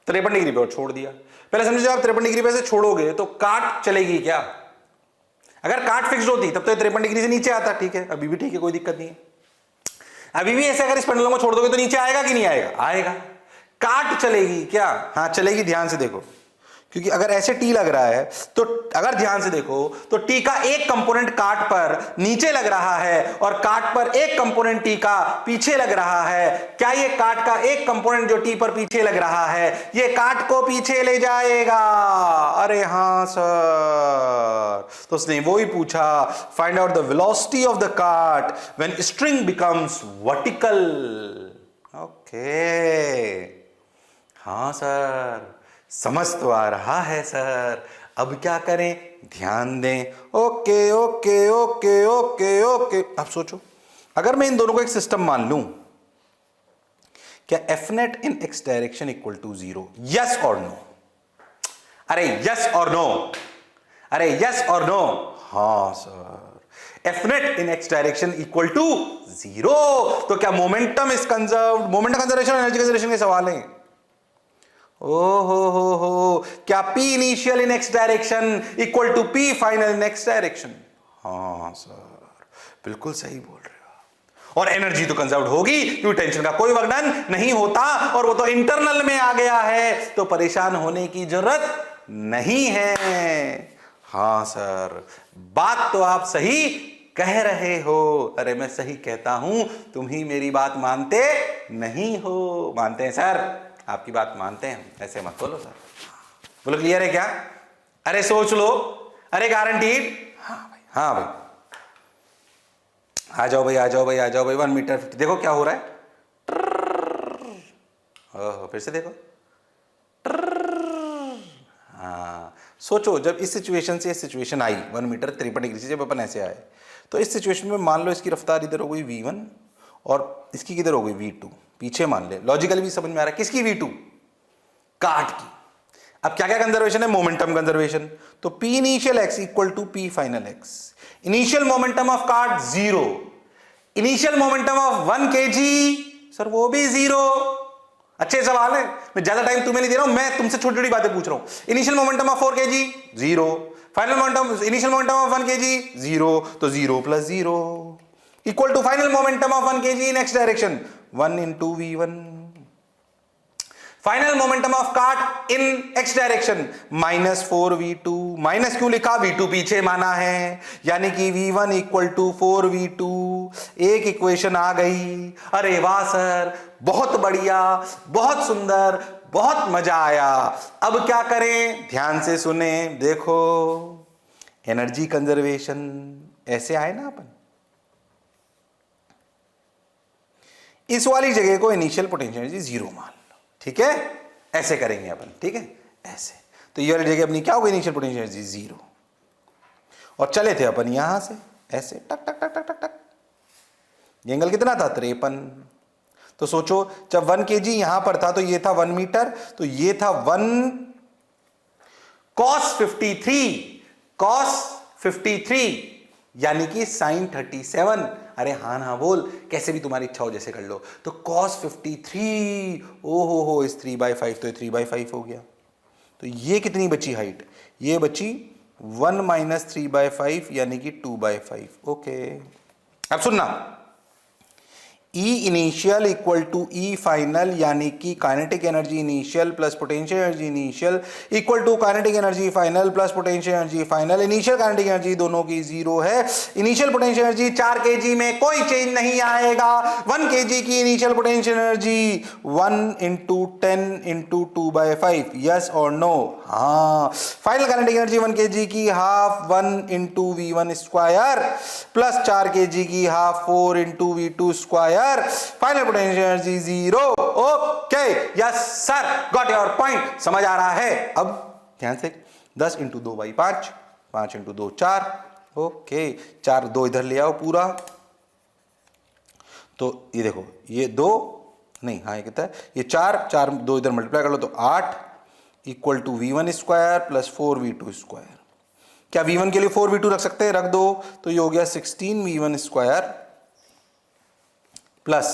Speaker 1: 53 डिग्री पे और छोड़ दिया। पहले समझो, जब आप 53 डिग्री पे से छोड़ोगे तो कार्ट चलेगी क्या? अगर कार्ट फिक्स्ड होती तब तो 53 डिग्री से नीचे आता, ठीक है, अभी भी ठीक है, कोई दिक्कत नहीं है। अभी भी ऐसे अगर इस पेंडुलम को छोड़ दोगे तो नीचे आएगा कि नहीं आएगा? आएगा। काट चलेगी क्या? हाँ चलेगी, ध्यान से देखो, क्योंकि अगर ऐसे टी लग रहा है तो अगर ध्यान से देखो तो टी का एक कंपोनेंट काट पर नीचे लग रहा है और काट पर एक कंपोनेंट टी का पीछे लग रहा है। क्या ये काट का एक कंपोनेंट जो टी पर पीछे लग रहा है ये काट को पीछे ले जाएगा? अरे हाँ सर, तो उसने वो ही पूछा, find out the velocity of the cart when string becomes vertical. Okay, हाँ सर, समझ तो आ रहा है सर, अब क्या करें? ध्यान दें। Okay okay okay okay okay, अब सोचो, अगर मैं इन दोनों को एक सिस्टम मान लूं, क्या F net in x direction equal to 0? Yes और नो? अरे यस और नो, अरे यस और नो? हाँ sir, F net in x direction equal to 0। तो क्या momentum is conserved? Momentum conservation, energy conservation के सवाल हैं। हो, क्या P initial in x direction equal to P final in x direction? हाँ सर, बिल्कुल सही बोल रहे हो। और एनर्जी तो कंजर्व होगी क्योंकि टेंशन का कोई वर्णन नहीं होता और वो तो इंटरनल में आ गया है, तो परेशान होने की जरूरत नहीं है। हाँ सर, बात तो आप सही कह रहे हो। अरे मैं सही कहता हूं, तुम ही मेरी बात मानते नहीं हो। मानते हैं सर, आपकी बात मानते हैं, ऐसे मत बोलो सर। बोलो क्लियर है क्या? अरे सोच लो, अरे गारंटीड? हाँ भाई, हाँ भाई, आ जाओ भाई, आ जाओ भाई, आ जाओ भाई। 1 मीटर 50, देखो क्या हो रहा है, ओह फिर से देखो। हाँ सोचो, जब इस सिचुएशन से इस सिचुएशन आई 1 मीटर 53 डिग्री से, जब अपन ऐसे आए, तो इस सिचुएशन में मान लो इसकी रफ्तार इधर हो गई v1 और इसकी किधर हो गई v2, पीछे मान ले। लॉजिकली भी समझ में आ रहा है, किसकी? v2, काट की। अब क्या क्या कंजर्वेशन है? Momentum conservation. तो p initial x equal to p final x। Initial momentum of cart 0, initial momentum of 1 kg sir वो भी 0। अच्छे सवाल है, मैं ज्यादा टाइम तुम्हें नहीं दे रहा हूं, मैं तुमसे छोटी छोटी बातें पूछ रहा हूं। Initial momentum of 4 kg 0, final momentum, initial momentum of 1 kg 0, तो 0 + 0 equal to final momentum of 1 kg in x direction 1 × v1। Final momentum of cart in x direction -4v2। Minus क्यों लिखा? v2 पीछे माना है, यानी कि v1 इक्वल टू 4v2। एक इक्वेशन आ गई। अरे वाह सर, बहुत बढ़िया, बहुत सुंदर, बहुत मजा आया। अब क्या करें? ध्यान से सुने, देखो, एनर्जी कंजर्वेशन ऐसे आए ना अपन, इस वाली जगह को इनिशियल पोटेंशियल एनर्जी 0 मान लो, ठीक है? ऐसे करेंगे अपन, ठीक है? ऐसे, तो ये वाली जगह अपनी क्या होगी? Initial potential energy 0। और चले थे अपन यहां से ऐसे टक टक टक टक टक टक, ये एंगल कितना था? 53। तो सोचो, जब 1 kg यहां पर था तो ये था 1 मीटर, तो ये था 1 cos 53, cos 53 यानी कि sin 37। अरे हाँ ना बोल, कैसे भी तुम्हारी इच्छा हो, जैसे कर लो। तो cos 53, ओ हो, इस 3/5, तो ये 3/5 हो गया। तो ये कितनी बची हाइट? ये बची 1 - 3/5 यानी कि 2/5। ओके, अब सुनना, E initial equal to E final, यानी कि kinetic energy initial plus potential energy initial equal to kinetic energy final plus potential energy final. Initial kinetic energy दोनों की 0 है। इनिशियल पोटेंशियल एनर्जी 4 kg में कोई चेंज नहीं आएगा। 1 kg की initial potential energy 1 into 10 into 2/5, yes और नो? हाँ। फाइनल काइनेटिक एनर्जी 1 kg की half 1 into V1 square plus 4 kg की half 4 into V2 square. Final potential energy 0। Okay, yes sir, got your point. समझ आ रहा है? अब ध्यान से 10 इंटू 2/5, 5 इंटू 2 4। ओके, 4 2 इधर ले आओ पूरा, तो ये देखो ये 2 नहीं, हाँ ये कितना है, ये 4 4 2 इधर मल्टीप्लाई कर लो तो 8 equal to V1 square plus 4V2 square. क्या V1 के लिए 4V2 रख सकते हैं? रख दो, तो ये हो गया 16V1 square plus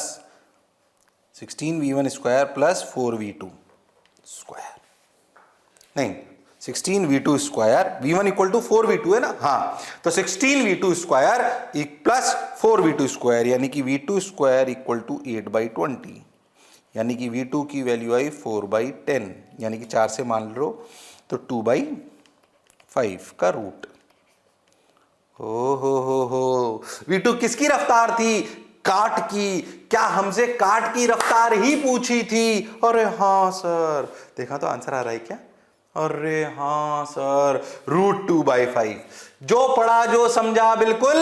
Speaker 1: 16V1 square plus 4V2 square, नहीं 16V2 square, V1 equal to 4V2 है ना, हाँ, तो 16V2 square plus 4V2 square, यानी कि V2 स्क्वायर इक्वल टू 8/20, यानी कि V2 की वैल्यू आई 4/10, यानी कि 4 से मान लो तो 2/5 का रूट। हो V2 किसकी रफ्तार थी? काट की। क्या हमसे काट की रफ्तार ही पूछी थी? अरे हाँ सर, देखा तो आंसर आ रहा है क्या? अरे हाँ सर, √2/5। जो पढ़ा जो समझा बिल्कुल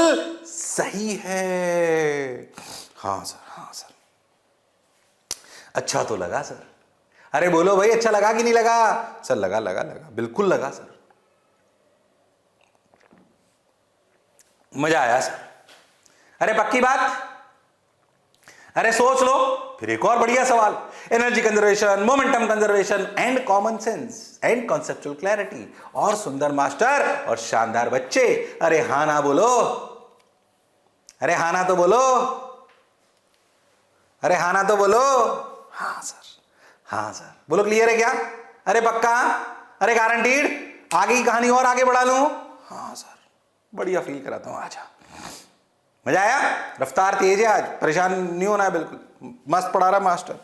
Speaker 1: सही है। हाँ सर, हाँ सर, अच्छा तो लगा सर। अरे बोलो भाई, अच्छा लगा कि नहीं लगा? सर लगा लगा लगा, बिल्कुल लगा सर, मजा आया सर। अरे पक्की बात? अरे सोच लो फिर एक और बढ़िया सवाल। Energy conservation, momentum conservation and common sense and conceptual clarity. और सुंदर मास्टर और शानदार बच्चे, अरे हाँ ना बोलो, अरे हाँ ना तो बोलो, अरे हाँ ना तो बोलो। हाँ सर, हाँ सर, बोलो क्लियर है क्या? अरे पक्का? अरे गारंटीड? आगे की कहानी और आगे बढ़ा लूं? हाँ सर, बढ़िया फील कराता हूं। आजा, मजा आया? रफ्तार तेज है आज, परेशान नहीं होना है, बिल्कुल मस्त पढ़ा रहा master.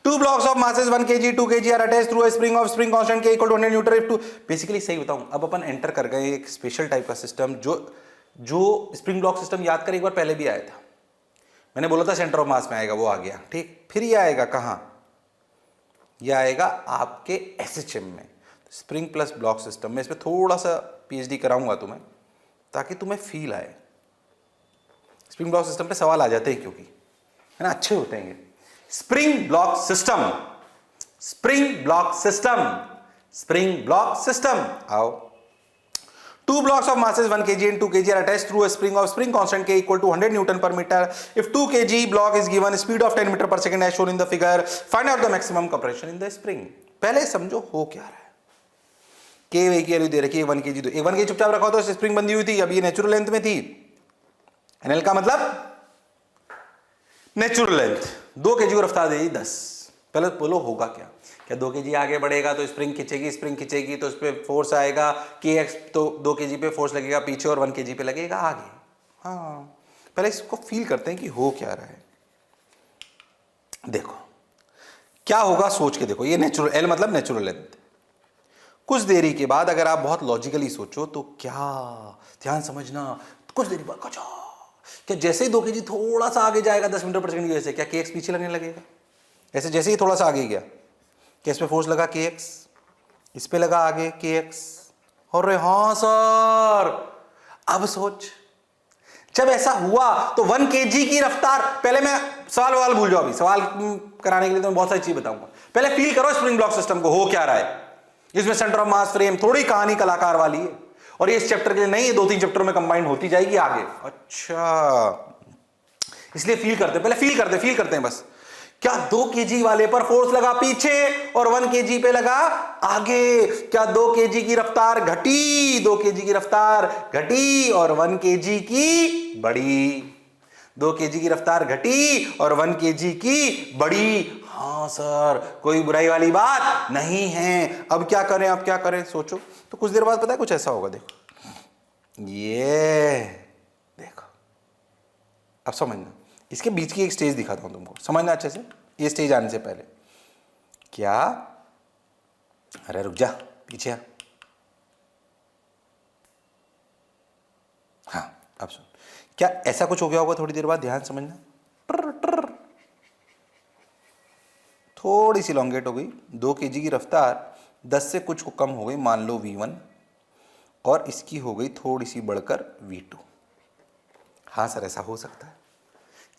Speaker 1: 2 blocks of masses 1 kg 2 kg are attached through a spring of spring constant k equal to 100 Newton if 2। Basically सही बताऊं, अब अपन एंटर कर गए एक स्पेशल टाइप का सिस्टम, जो स्प्रिंग ब्लॉक सिस्टम याद कर, एक बार पहले भी आया था। मैंने बोला था सेंटर ऑफ मास में आएगा, वो आ गया, ठीक। फिर ये आएगा कहां? ये आएगा आपके SHM में, स्प्रिंग प्लस ब्लॉक सिस्टम में। इस पर थोड़ा सा PhD कराऊंगा तुम्हें, ताकि तुम्हें फील आए। स्प्रिंग ब्लॉक सिस्टम पे सवाल आ जाते हैं, क्योंकि है ना, अच्छे होते हैं ये। Spring block system, spring block system, spring block system. आओ, 2 blocks of masses 1 kg and 2 kg are attached through a spring of spring constant k equal to 100 Newton per meter. If 2 kg block is given speed of 10 meter per second as shown in the figure, find out the maximum compression in the spring. पहले समझो हो क्या रहा है। K वे की वैल्यू दे रखी है 1 kg, तो 1 kg चुपचाप रखा हो तो स्प्रिंग बंधी हुई थी, अब ये नेचुरल लेंथ में थी। NL का मतलब नेचुरल लेंथ। 2 kg को रफ्तार दे दी 10। पहले बोलो होगा क्या? क्या 2 kg आगे बढ़ेगा तो स्प्रिंग खींचेगी, स्प्रिंग खींचेगी तो उस पर फोर्स आएगा kx, तो 2 kg पे फोर्स लगेगा पीछे और 1 kg पे लगेगा आगे। हाँ, पहले इसको फील करते हैं कि हो क्या रहा है। देखो क्या होगा, सोच के देखो। ये नेचुरल, L मतलब नेचुरल लेंथ। कुछ देरी के बाद अगर आप बहुत लॉजिकली सोचो तो क्या, ध्यान समझना, कुछ देरी बाद कचा, क्या जैसे ही 2 kg थोड़ा सा आगे जाएगा 10 मीटर पर सेकंड की वजह से, क्या kx पीछे लगने लगेगा? ऐसे जैसे ही थोड़ा सा आगे गया, क्या इस पे फोर्स लगा kx, इस पे लगा आगे kx। और हाँ सर, अब सोच, जब ऐसा हुआ तो 1 kg की रफ्तार, पहले मैं सवाल भूल जाओ, अभी सवाल कराने के लिए तो मैं बहुत सारी चीज बताऊंगा। पहले फील करो स्प्रिंग ब्लॉक सिस्टम को, हो क्या रहा है। इसमें सेंटर ऑफ मास, फ्रेम, थोड़ी कहानी कलाकार वाली है, और ये इस चैप्टर के लिए नहीं है, 2-3 चैप्टर में कंबाइन होती जाएगी आगे। अच्छा, इसलिए फील करते, पहले फील करते हैं बस। क्या 2 kg वाले पर फोर्स लगा पीछे और 1 kg पे लगा आगे? क्या 2 kg की रफ्तार घटी, 2 kg की रफ्तार घटी और 1 kg की बढ़ी, 2 kg की रफ्तार घटी और 1 kg की बढ़ी। हाँ सर, कोई बुराई वाली बात नहीं है। अब क्या करें, सोचो। तो कुछ देर बाद पता है कुछ ऐसा होगा, देखो ये, देखो अब समझना। इसके बीच की एक स्टेज दिखाता हूं तुमको, समझना अच्छे से, ये स्टेज आने से पहले। क्या, अरे रुक जा, पीछे आ। हाँ अब सुन, क्या ऐसा कुछ हो गया होगा थोड़ी देर बाद, ध्यान समझना। ट्र ट्र, थोड़ी सी लॉन्गेट हो गई, 2 kg की रफ्तार 10 से कुछ कम हो गई, मान लो V1, और इसकी हो गई थोड़ी सी बढ़कर V2। हाँ सर ऐसा हो सकता है।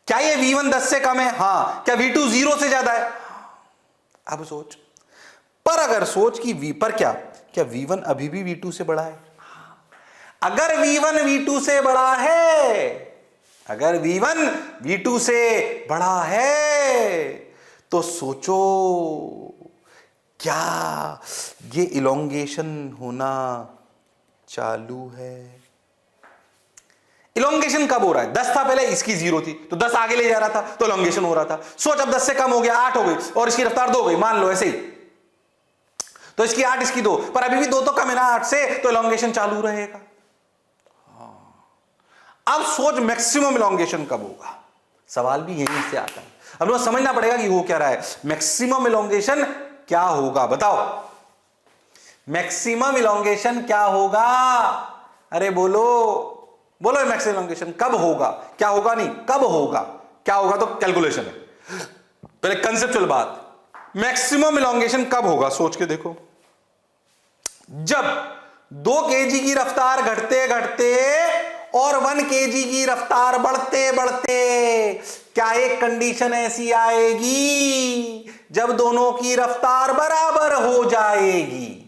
Speaker 1: क्या ये V1 10 से कम है? हाँ। क्या V2 0 से ज्यादा है? अब सोच, पर अगर सोच कि V पर क्या V1 अभी भी V2 से बड़ा है? अगर V1 V2 से बड़ा है, अगर V1 V2 से बड़ा है, तो सोचो क्या ये इलोंगेशन होना चालू है? इलोंगेशन कब हो रहा है? 10 था पहले, इसकी 0 थी तो 10 आगे ले जा रहा था तो इलोंगेशन हो रहा था। सोच अब 10 से कम हो गया, 8 हो गई और इसकी रफ्तार 2 हो गई, मान लो ऐसे ही, तो इसकी 8 इसकी 2, पर अभी भी 2 तो कम है ना 8 से, तो इलोंगेशन चालू रहेगा। अब सोच मैक्सिमम इलोंगेशन कब होगा? सवाल भी यहीं से आता है। अब लोग समझना पड़ेगा कि हो क्या रहा है, मैक्सिमम इलोंगेशन क्या होगा, बताओ मैक्सिमम इलोंगेशन क्या होगा? अरे बोलो बोलो, मैक्सिमम इलोंगेशन कब होगा? क्या होगा नहीं, कब होगा? क्या होगा तो कैलकुलेशन है, पहले कंसेप्चुअल बात, मैक्सिमम इलोंगेशन कब होगा? सोच के देखो, जब 2 kg की रफ्तार घटते घटते और 1 kg की रफ्तार बढ़ते बढ़ते, क्या एक कंडीशन ऐसी आएगी जब दोनों की रफ्तार बराबर हो जाएगी?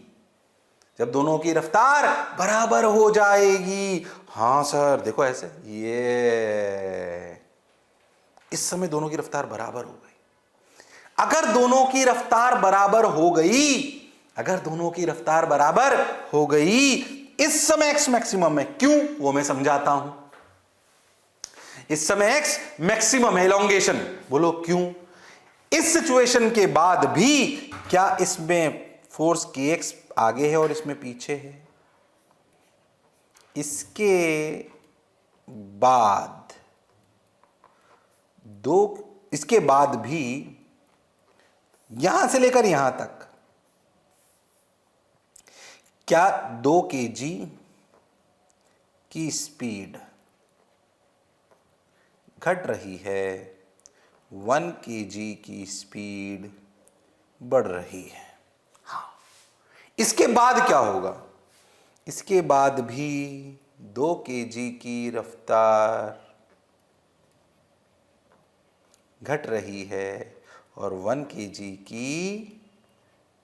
Speaker 1: जब दोनों की रफ्तार बराबर हो जाएगी। हां सर देखो ऐसे, ये इस समय दोनों की रफ्तार बराबर हो गई। अगर दोनों की रफ्तार बराबर हो गई, अगर दोनों की रफ्तार बराबर हो गई, इस समय एक्स मैक्सिमम है। क्यों? वो मैं समझाता हूं। इस समय एक्स मैक्सिमम है, इलोंगेशन। बोलो क्यों? इस सिचुएशन के बाद भी क्या इसमें फोर्स के एक्स आगे है और इसमें पीछे है? इसके बाद इसके बाद भी यहां से लेकर यहां तक क्या 2 kg की स्पीड घट रही है, 1 kg की स्पीड बढ़ रही है? हाँ। इसके बाद क्या होगा? इसके बाद भी 2 kg की रफ्तार घट रही है और 1 kg की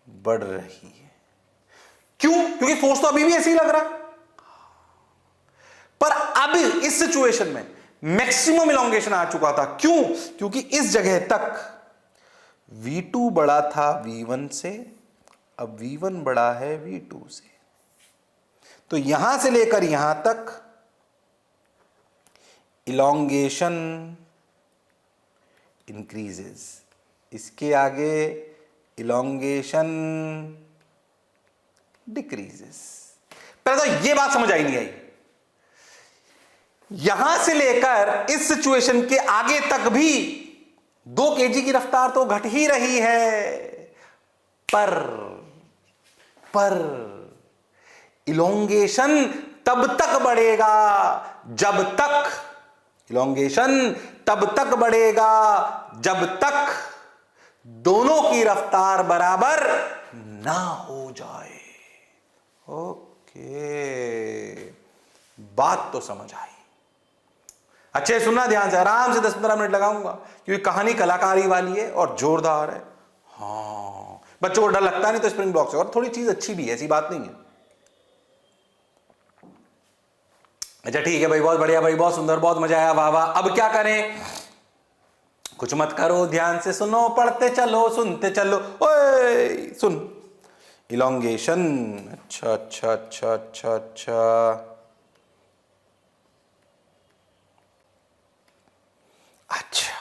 Speaker 1: बढ़ रही है। क्यों? क्योंकि फोर्स तो अभी भी ऐसे ही लग रहा है, पर अब इस सिचुएशन में मैक्सिमम इलोंगेशन आ चुका था। क्यों? क्योंकि इस जगह तक V2 बड़ा था V1 से, अब V1 बड़ा है V2 से, तो यहां से लेकर यहां तक इलोंगेशन इंक्रीजेस, इसके आगे इलोंगेशन डिक्रीजेस। पहले तो ये बात समझ आई नहीं आई, यहां से लेकर इस सिचुएशन के आगे तक भी 2 kg की रफ्तार तो घट ही रही है, पर इलोंगेशन तब तक बढ़ेगा जब तक, इलोंगेशन तब तक बढ़ेगा जब तक दोनों की रफ्तार बराबर ना हो जाए। ओके, बात तो समझ आई। अच्छे सुनना ध्यान से, आराम से 10-15 मिनट लगाऊंगा क्योंकि कहानी कलाकारी वाली है और जोरदार है। हाँ, बच्चों को डर लगता नहीं तो स्प्रिंग ब्लॉक से, और थोड़ी चीज अच्छी भी है, ऐसी बात नहीं है। अच्छा ठीक है भाई, बहुत बढ़िया भाई, बहुत सुंदर, बहुत मजा आया, वाह वाह। अब क्या करें? कुछ मत करो, ध्यान से सुनो, पढ़ते चलो, सुनते चलो। ओए सुन, इलोंगेशन, अच्छा अच्छा अच्छा अच्छा अच्छा, अच्छा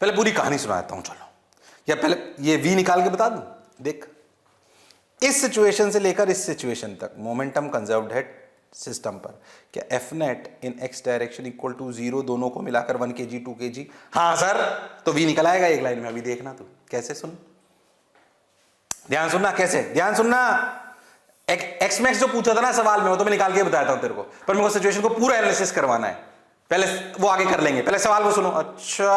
Speaker 1: पहले पूरी कहानी सुनाता हूं चलो, या पहले ये वी निकाल के बता दूं। देख, इस सिचुएशन से लेकर इस सिचुएशन तक मोमेंटम कंजर्व्ड है सिस्टम पर, क्या F net in x direction equal to 0 दोनों को मिलाकर 1 kg 2 kg? हाँ सर, तो वी निकल आएगा एक लाइन में। अभी देखना तू कैसे, सुन ध्यान सुनना, कैसे ध्यान सुनना। एक्स मैक्स जो पूछा था ना सवाल में, वो तो मैं निकाल के बताता हूं तेरे को, पर मेरे को सिचुएशन को पूरा एनालिसिस करवाना है। पहले वो आगे कर लेंगे, पहले सवाल को सुनो। अच्छा,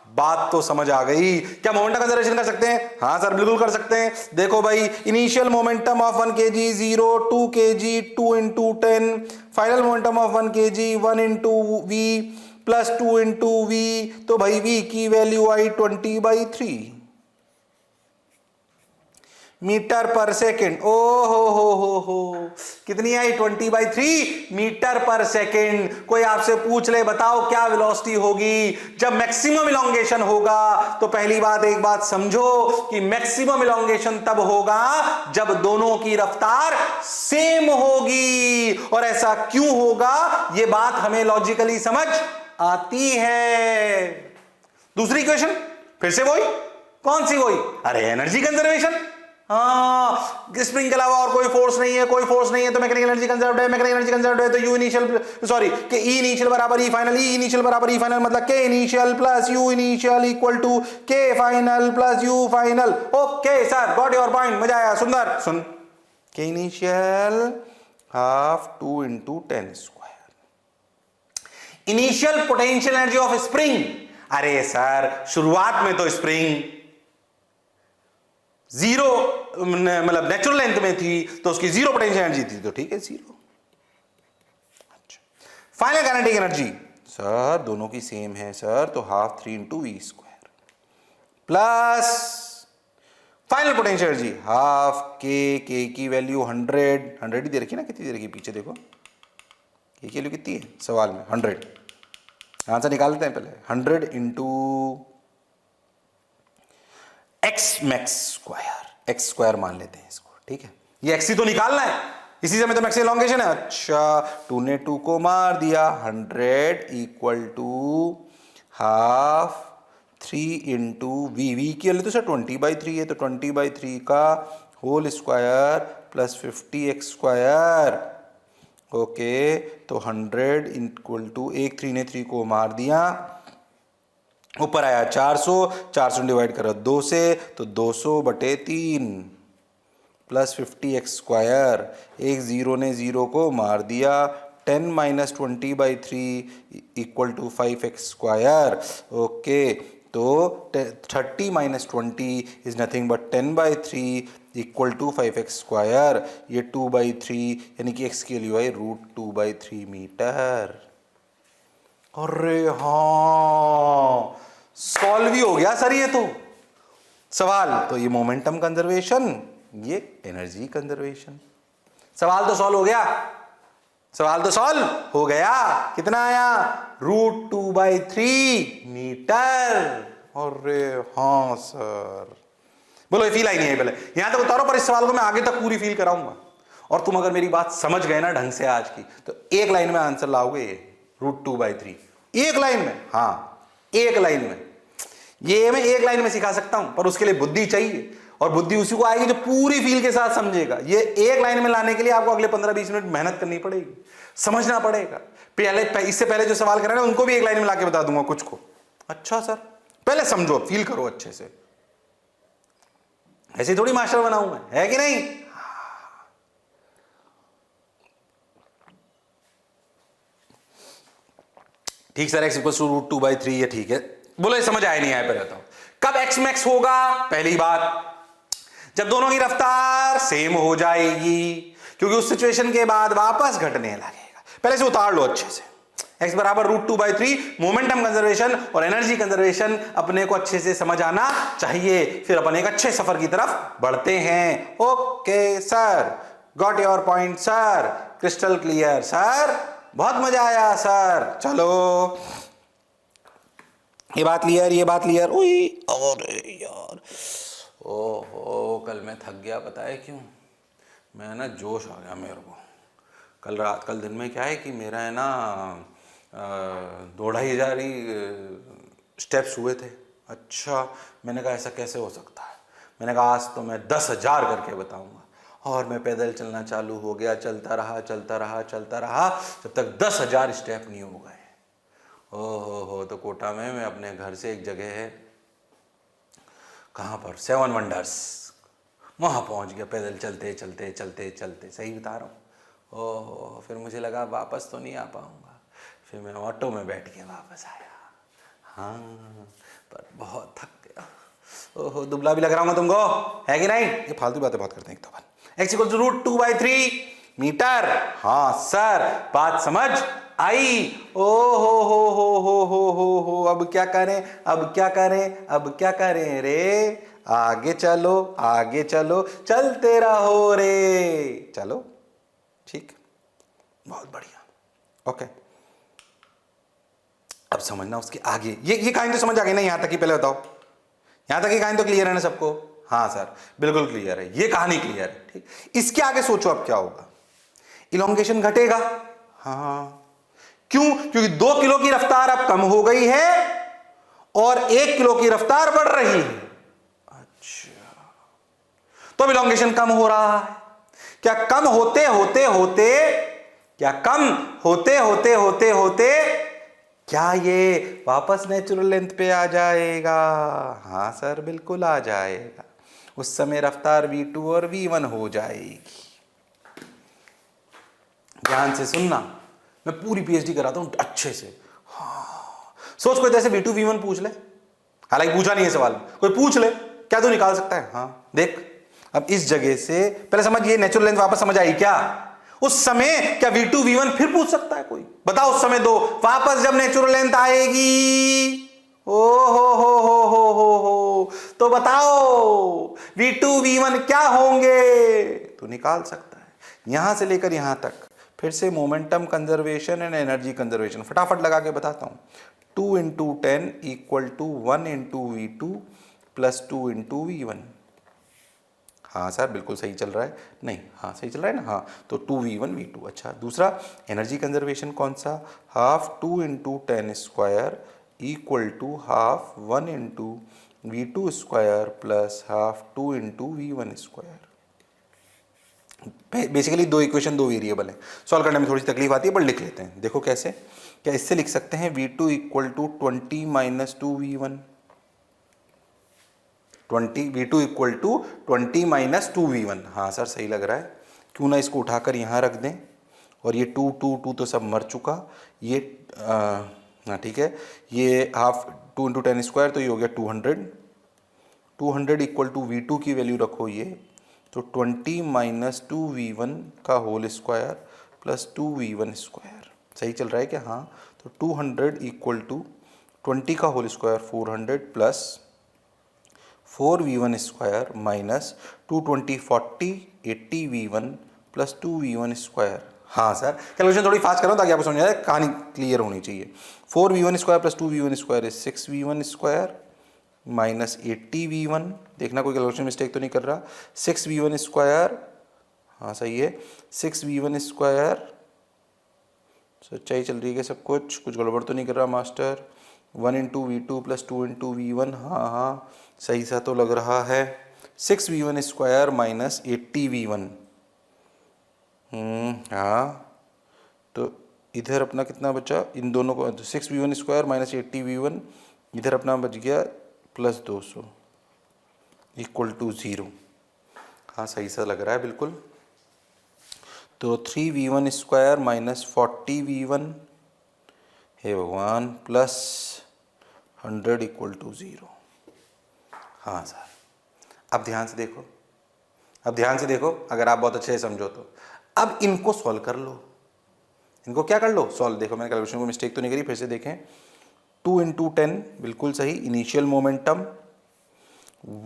Speaker 1: बात तो समझ आ गई। क्या मोमेंटम कंजर्वेशन कर सकते हैं? हाँ सर बिल्कुल कर सकते हैं। देखो भाई, initial momentum of 1 kg 0, 2 kg 2 into 10, final momentum of 1 kg 1 into v plus 2 into v, तो भाई v की वैल्यू आई 20/3 मीटर पर सेकेंड। ओ हो, कितनी आई? 20/3 मीटर पर सेकेंड। कोई आपसे पूछ ले बताओ क्या वेलोसिटी होगी जब मैक्सिमम इलोंगेशन होगा? तो पहली बात, एक बात समझो कि मैक्सिमम इलोंगेशन तब होगा जब दोनों की रफ्तार सेम होगी। और ऐसा क्यों होगा, यह बात हमें लॉजिकली समझ आती है। दूसरी इक्वेशन फिर से वही, कौन सी वही? अरे एनर्जी कंजर्वेशन। हाँ, स्प्रिंग के अलावा और कोई फोर्स नहीं है, कोई फोर्स नहीं है तो मैकेनिकल एनर्जी कंजर्व्ड है। मैकेनिकल एनर्जी कंजर्व्ड है तो यू इनिशियल, सॉरी, कि ई इनिशियल बराबर ई फाइनल, ई इनिशियल बराबर ई फाइनल, मतलब K initial plus U initial equal to K final plus U final. Okay sir, got your point, मजा आया। सुंदर सुन, K initial half 2 into 10 square, initial potential energy of spring. अरे सर, शुरुआत में तो स्प्रिंग 0 मतलब नेचुरल लेंथ में थी तो उसकी 0 पोटेंशियल एनर्जी थी, तो ठीक है 0। अच्छा, फाइनल काइनेटिक एनर्जी सर दोनों की सेम है सर, तो half 3 into v square plus final potential energy half के की वैल्यू 100 ही दे रखी ना, कितनी दे रखी पीछे देखो, के की वैल्यू कितनी है सवाल में? 100। आंसर निकाल लेते हैं पहले। 100 into x max square, x square मान लेते हैं इसको, ठीक है। ये एक्स ही तो निकालना है, इसी समय तो मैक्स इलॉन्गेशन है। अच्छा, 2 ने 2 को मार दिया, 100 equal to half 3 into v की वैल्यू तो सर 20/3 है, तो 20/3 का whole square plus 50x square. Okay, तो 100 इक्वल टू 3 ने 3 को मार दिया, ऊपर आया 400 डिवाइड करो 2 से, तो 200/3 प्लस 50x स्क्वायर। 0 ने 0 को मार दिया, 10 - 20/3 equal to 5x square. Okay, तो 30 - 20 is nothing but 10/3 equal to 5x square. ये 2/3 यानी कि x की वैल्यू है √2/3 मीटर। अरे हाँ, सॉल्व ही हो गया सर ये तो सवाल। तो ये मोमेंटम कंजर्वेशन, ये एनर्जी कंजर्वेशन। सवाल तो सॉल्व हो गया, सवाल तो सॉल्व हो गया। कितना आया? √2/3 मीटर। अरे हाँ सर, बोलो ये फील आई नहीं है? पहले यहां तक उतारो, पर इस सवाल को मैं आगे तक पूरी फील कराऊंगा। और तुम अगर मेरी बात समझ गए ना ढंग से आज की, तो एक लाइन में आंसर लाओगे √2/3, एक लाइन में। हाँ, एक लाइन में। ये मैं एक लाइन में सिखा सकता हूं, पर उसके लिए बुद्धि चाहिए, और बुद्धि उसी को आएगी जो पूरी फील के साथ समझेगा। ये एक लाइन में लाने के लिए आपको अगले 15-20 मिनट मेहनत करनी पड़ेगी, समझना पड़ेगा। इससे पहले जो सवाल कर रहे हैं उनको भी एक लाइन में लाके बता दूंगा कुछ को। अच्छा सर, पहले समझो, फील करो अच्छे से, ऐसे थोड़ी मास्टर बनाऊं मैं, है कि नहीं? ठीक सर, x इक्वल टू √2/3, ये ठीक है। बोलो ये समझ आया नहीं आया? पहले बताओ कब x मैक्स होगा? पहली बात, जब दोनों की रफ्तार सेम हो जाएगी, क्योंकि उस सिचुएशन के बाद वापस घटने लगेगा। पहले से उतार लो अच्छे से। x बराबर √2/3, मोमेंटम कंजर्वेशन और एनर्जी कंजर्वेशन अपने को अच्छे से समझ आना चाहिए, फिर अपन एक अच्छे सफर की तरफ बढ़ते हैं। Okay sir, got your point sir, crystal clear sir, बहुत मजा आया सर। चलो, ये बात क्लियर, ये बात क्लियर। ओए अरे यार, ओहो, कल मैं थक गया, पता है क्यों? मैं ना जोश आ गया मेरे को कल दिन में। क्या है कि मेरा है ना 2,500 स्टेप्स हुए थे। अच्छा, मैंने कहा ऐसा कैसे हो सकता है? मैंने कहा आज तो मैं 10,000 करके बताऊंगा। और मैं पैदल चलना चालू हो गया, चलता रहा चलता रहा चलता रहा, जब तक 10,000 स्टेप नहीं हो गए। ओहो, तो कोटा में मैं अपने घर से एक जगह है, कहाँ पर, 7 वंडर्स, वहाँ पहुँच गया पैदल चलते चलते चलते चलते। सही बता रहा हूँ। ओहो, फिर मुझे लगा वापस तो नहीं आ पाऊँगा, फिर मैं ऑटो में बैठ के वापस आया। हाँ, पर बहुत थक गया। ओहो, दुबला भी लग रहा हूँ तुमको, है कि नहीं? ये फालतू बातें बहुत करते हैं एक तो बात। x = √2/3 metre. हाँ सर, बात समझ आई। ओ हो, अब क्या करें, अब क्या करें, अब क्या करें रे? आगे चलो, आगे चलो, चलते रहो रे। चलो ठीक, बहुत बढ़िया। ओके, अब समझना उसके आगे। ये कहानी तो समझ आ गई ना यहां तक ही? पहले बताओ, यहां तक की कहानी तो क्लियर है ना सबको? हाँ सर, बिल्कुल क्लियर है, ये कहानी क्लियर है। ठीक, इसके आगे सोचो अब क्या होगा। इलोंगेशन घटेगा। हाँ, क्यों? क्योंकि 2 किलो की रफ्तार अब कम हो गई है और 1 किलो की रफ्तार बढ़ रही है। अच्छा, तो इलोंगेशन कम हो रहा है। क्या कम होते होते होते, क्या कम होते होते होते होते क्या ये वापस नेचुरल लेंथ पे आ जाएगा? हाँ सर, बिल्कुल आ जाएगा। उस समय रफ्तार v2 और v1 हो जाएगी। ध्यान से सुनना, मैं पूरी पीएचडी कराता हूं अच्छे से। हाँ, सोच कोई ऐसे v2 v1 पूछ ले, हालांकि पूछा नहीं है सवाल, कोई पूछ ले, क्या तू निकाल सकता है? हाँ देख, अब इस जगह से पहले समझ, ये नेचुरल लेंथ वापस समझ आई क्या? उस समय क्या v2 v1 फिर पूछ सकता है कोई? बताओ उस समय दो, वापस जब नेचुरल लेंथ आएगी, ओ हो, तो बताओ v2 v1 क्या होंगे? तो निकाल सकता है। यहां से लेकर यहां तक फिर से momentum conservation and energy conservation फटाफट लगा के बताता हूं। 2 × 10 = 1 × v2 + 2 × v1। हाँ सर, बिल्कुल सही चल रहा है। नहीं, हाँ सही चल रहा है ना? हाँ, तो 2v1 v2। अच्छा, दूसरा एनर्जी कंजर्वेशन कौन सा? Half 2 × 10² = half 1 × v2² + half 2 × v1²। Basically 2 equation 2 variable है, सॉल्व करने में थोड़ी सी तकलीफ आती है, पर लिख लेते हैं। देखो कैसे, क्या इससे लिख सकते हैं v2 = 20 - 2v1। 20 v2 = 20 - 2v1। हाँ सर, सही लग रहा है। क्यों ना इसको उठाकर यहाँ रख दें, और ये 2 2 2 तो सब मर चुका। ये हाँ ठीक है, ये हाफ 2 × 10² तो ये हो गया 200। 200 = v2 की वैल्यू रखो ये, तो 20 - 2v1 का होल स्क्वायर + 2v1²। सही चल रहा है क्या? हाँ, तो 200 = 20 का whole square 400 + 4v1² - 220 40 80v1 + 2v1²। हाँ सर, कैलकुलेशन थोड़ी फास्ट करो ताकि आपको समझ आए, कहानी क्लियर होनी चाहिए। 4v1² + 2v1² = 6v1² - 80v1। देखना कोई कैलकुलेशन मिस्टेक तो नहीं कर रहा। 6v1², हाँ सही है, 6v1²। सच्चाई चल रही है सब, कुछ गड़बड़ तो नहीं कर रहा मास्टर? 1 × v2 + 2 × v1। हाँ हाँ, सही सा तो लग रहा है। 6v1² - 80v1। हाँ, तो इधर अपना कितना बचा? इन दोनों को 6v1² - 80v1, इधर अपना बच गया +200 = 0। हाँ, सही सा लग रहा है बिल्कुल। तो 3v1² - 40v1, हे भगवान, +100 = 0। हाँ सर, अब ध्यान से देखो, अब ध्यान से देखो, अगर आप बहुत अच्छे से समझो तो। अब इनको सॉल्व कर लो, इनको क्या कर लो? सॉल्व। देखो मैंने कैलकुलेशन को मिस्टेक तो नहीं करी, फिर से देखें। 2 × 10 बिल्कुल सही, इनिशियल मोमेंटम।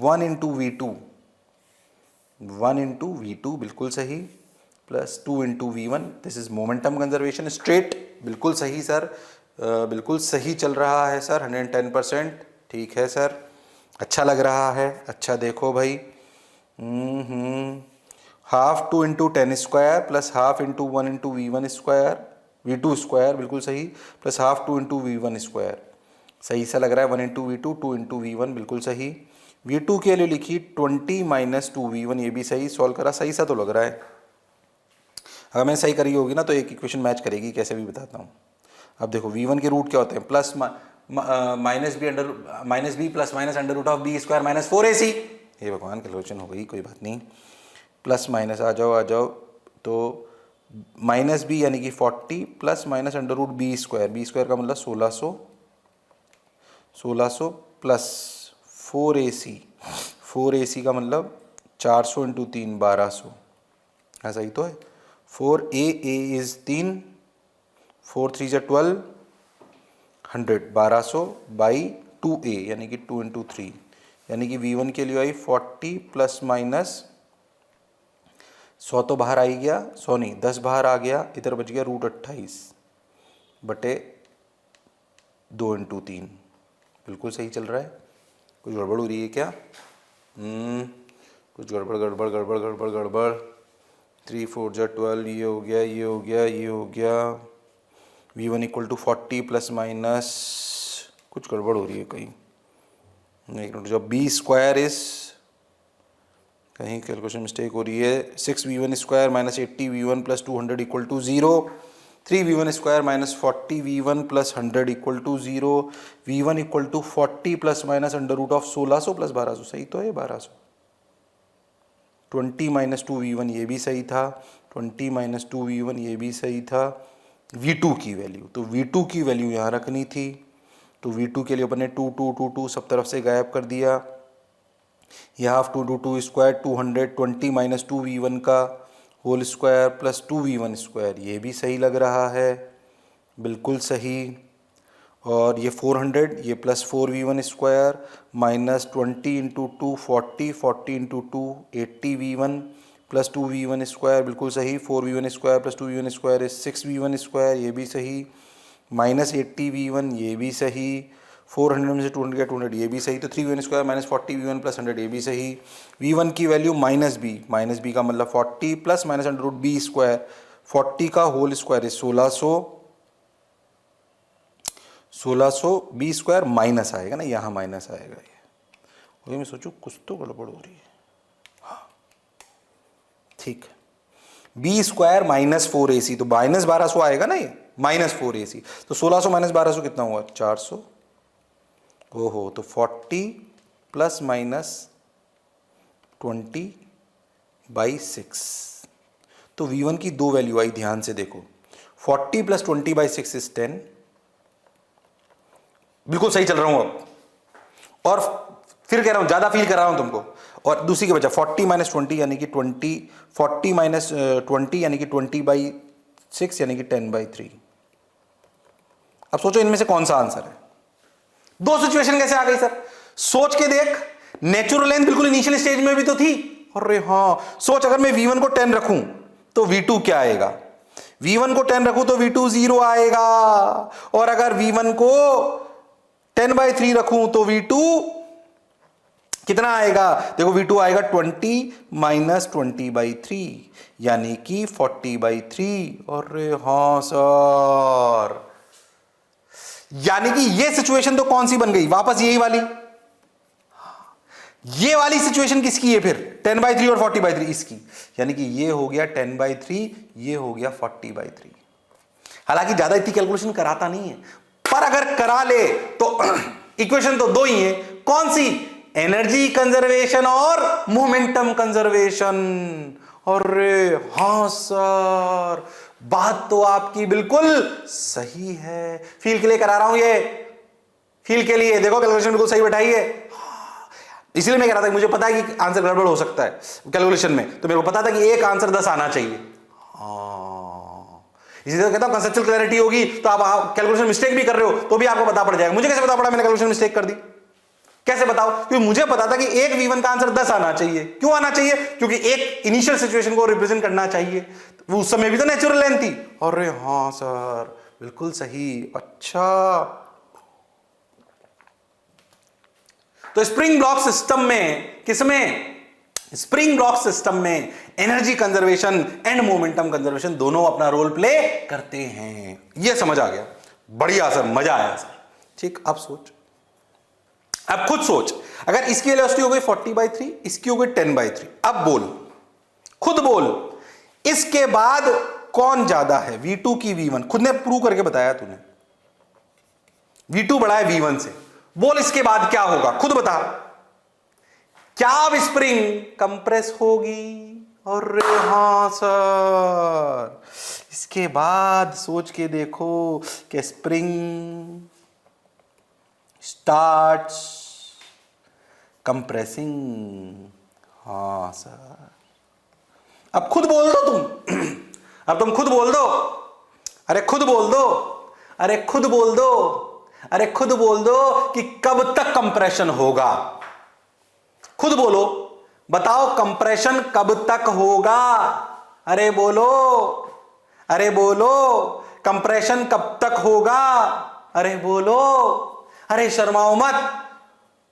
Speaker 1: 1 × v2, 1 × v2 बिल्कुल सही, + 2 × v1, this is momentum conservation straight. बिल्कुल सही सर, बिल्कुल सही चल रहा है सर, 110%। ठीक है सर, अच्छा लग रहा है। अच्छा देखो भाई, हाफ 2 × 10² + हाफ × 1 × v1², बिल्कुल सही, + हाफ 2 × v1²। सही सा लग रहा है। 1 × v2, 2 × v1 बिल्कुल सही, V2 की वैल्यू लिखी 20 माइनस 2V1, ये भी सही, सॉल्व करा, सही सा तो लग रहा है। अगर मैंने सही करी होगी ना तो एक इक्वेशन मैच करेगी, कैसे भी बताता हूँ। अब देखो V1 के रूट क्या होते हैं, plus minus b plus minus under root of b square minus 4AC। ये भगवान कैलकुलेशन हो गई, कोई बात नहीं, प्लस माइनस आ जाओ तो माइनस बी यानी कि 40 plus minus under root b square का मतलब 1600 प्लस 4AC का मतलब 400 इंटू 3 1200, ऐसा ही तो है। 4A इज 3, 4 3 जा 12, 100 1200 बाई 2A यानी कि 2 इंटू 3, यानी कि V1 के लिए आई 40 प्लस माइनस 100 तो बाहर आई गया, 100 नहीं 10 बाहर आ गया, इधर बच गया √28 बटे 2 इंटू 3। बिल्कुल सही चल रहा है। कुछ गड़बड़ हो रही है क्या? कुछ गड़बड़। 3 4 जा 12, ये हो गया। V1 equal to 40 plus minus, कुछ गड़बड़ हो रही है कहीं, एक मिनट, जब बी स्क्वायर इज, कहीं कैलकुलेशन मिस्टेक हो रही है। 6V1 square minus 80V1 plus 200 equal to 0, 3V1 square minus 40V1 plus 100 equal to 0, V1 equal to 40 plus minus under root of 1600 plus 1200, सही तो है 1200। 20 माइनस 2V1 ये भी सही था, 20 माइनस 2V1 ये भी सही था। V2 की वैल्यू, तो V2 की वैल्यू यहाँ रखनी थी, तो V2 के लिए अपन ने 2 2 2 2 सब तरफ से गायब कर दिया। यह हाफ 2 2 2 स्क्वायर 200, 20 माइनस 2V1 का whole square plus 2V1 square, ये भी सही लग रहा है, बिल्कुल सही। और ये 400, ये plus 4V1 square minus 20 into 2 40, 40 into 2 80V1 plus 2V1 square, बिल्कुल सही। 4V1 square plus 2V1 square is 6V1 square, ये भी सही। माइनस 80V1, ये भी सही। 400 में से 200 गया 200, ये भी सही। तो 3V1 square minus 40V1 plus 100, ये भी सही। V1 की वैल्यू माइनस बी का मतलब 40 plus minus under root b square, 40 का whole square is 1600 b square minus आएगा ना, यहाँ माइनस आएगा ये। मैं सोचूं कुछ तो गड़बड़ हो रही है, हाँ ठीक है। बी स्क्वायर माइनस 4AC, तो माइनस 1200 आएगा ना ये, माइनस 4AC, तो 1600 माइनस 1200 कितना हुआ 400। ओहो, तो 40 प्लस माइनस 20/6। तो V1 की दो वैल्यू आई, ध्यान से देखो, 40 प्लस 20/6 इज 10, बिल्कुल सही चल रहा हूं अब। और फिर कह रहा हूं, ज्यादा फील कर रहा हूं तुमको। और दूसरी के बचा 40 माइनस 20 यानी कि 40 माइनस 20 यानी कि 20/6 यानी कि 10/3। अब सोचो इनमें से कौन सा आंसर है। दो सिचुएशन कैसे आ गई सर? सोच के देख, नेचुरल लेंथ बिल्कुल इनिशियल स्टेज में भी तो थी। अरे हाँ, सोच अगर मैं V1 को 10 रखूं तो V2 क्या आएगा? V1 को 10 रखूं तो V2 0 आएगा, और अगर V1 को 10/3 रखूं तो V2 कितना आएगा? देखो V2 आएगा 20 माइनस 20/3 यानी कि 40/3। अरे हाँ सर, यानी कि ये सिचुएशन तो कौन सी बन गई? वापस यही वाली। ये वाली सिचुएशन किसकी है फिर? 10/3 और 40/3 इसकी, यानी कि ये हो गया 10/3, ये हो गया 40/3। हालांकि ज्यादा इतनी कैलकुलेशन कराता नहीं है, पर अगर करा ले तो इक्वेशन तो दो ही है। कौन सी? एनर्जी कंजर्वेशन और मोमेंटम कंजर्वेशन। अरे हाँ सर, बात तो आपकी बिल्कुल सही है। फील के लिए करा रहा हूं ये, फील के लिए। देखो कैलकुलेशन बिल्कुल सही बैठाई है, इसलिए मैं कह रहा था कि मुझे पता है कि आंसर गड़बड़ हो सकता है कैलकुलेशन में, तो मेरे को पता था कि एक आंसर 10 आना चाहिए। इसी तरह कहता हूं कंसेप्चुअल क्लैरिटी होगी तो आप कैलकुलेशन मिस्टेक भी कर रहे हो तो भी आपको पता पड़ जाएगा। मुझे कैसे पता पड़ा मैंने कैलकुलेशन मिस्टेक कर दी? कैसे बताओ? क्योंकि मुझे पता था कि एक V1 का आंसर 10 आना चाहिए। क्यों आना चाहिए? क्योंकि एक इनिशियल सिचुएशन को रिप्रेजेंट करना चाहिए। वो उस समय भी तो नेचुरल लेंथ थी। अरे हाँ सर, बिल्कुल सही। अच्छा, तो स्प्रिंग ब्लॉक सिस्टम में, किसमें? स्प्रिंग ब्लॉक सिस्टम में energy conservation and momentum conservation दोनों अपना रोल प्ले करते हैं। यह समझ आ गया? बढ़िया सर, मजा आया सर। ठीक, अब सोच, अब खुद सोच, अगर इसकी वेलोसिटी हो गई 40/3, इसकी हो गई 10/3, अब बोल, खुद बोल, इसके बाद कौन ज्यादा है, V2 की V1? खुद ने प्रूव करके बताया तूने, V2 बड़ा है V1 से, बोल इसके बाद क्या होगा, खुद बता। क्या अब स्प्रिंग कंप्रेस होगी? अरे हां सर, इसके बाद सोच के देखो कि स्प्रिंग स्टार्ट्स कंप्रेसिंग। हाँ सर, अब खुद बोल दो तुम अब तुम खुद बोल दो, अरे खुद बोल दो, अरे खुद बोल दो, अरे खुद बोल दो कि कब तक कंप्रेशन होगा। खुद बोलो, बताओ कंप्रेशन कब तक होगा। अरे बोलो, अरे बोलो, कंप्रेशन कब तक होगा। अरे बोलो, अरे शर्माओ मत।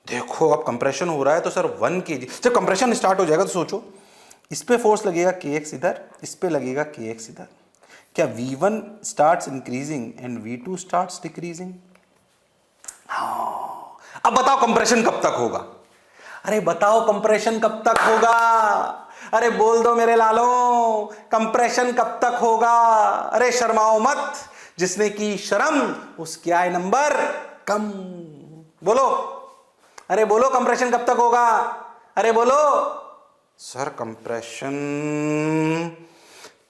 Speaker 1: देखो अब कंप्रेशन हो रहा है तो सर 1 kg, जब कंप्रेशन स्टार्ट हो जाएगा तो सोचो, इस पे फोर्स लगेगा kx इधर, इस पे लगेगा kx इधर, क्या V1 starts increasing and V2 starts decreasing? हाँ, अब बताओ कंप्रेशन कब तक होगा। अरे बताओ कंप्रेशन कब तक होगा, अरे बोल दो मेरे लालो, कंप्रेशन कब तक होगा। अरे शर्माओ मत, जिसने की शर्म उसके आए नंबर कम। बोलो, अरे बोलो कंप्रेशन कब तक होगा। अरे बोलो सर, कंप्रेशन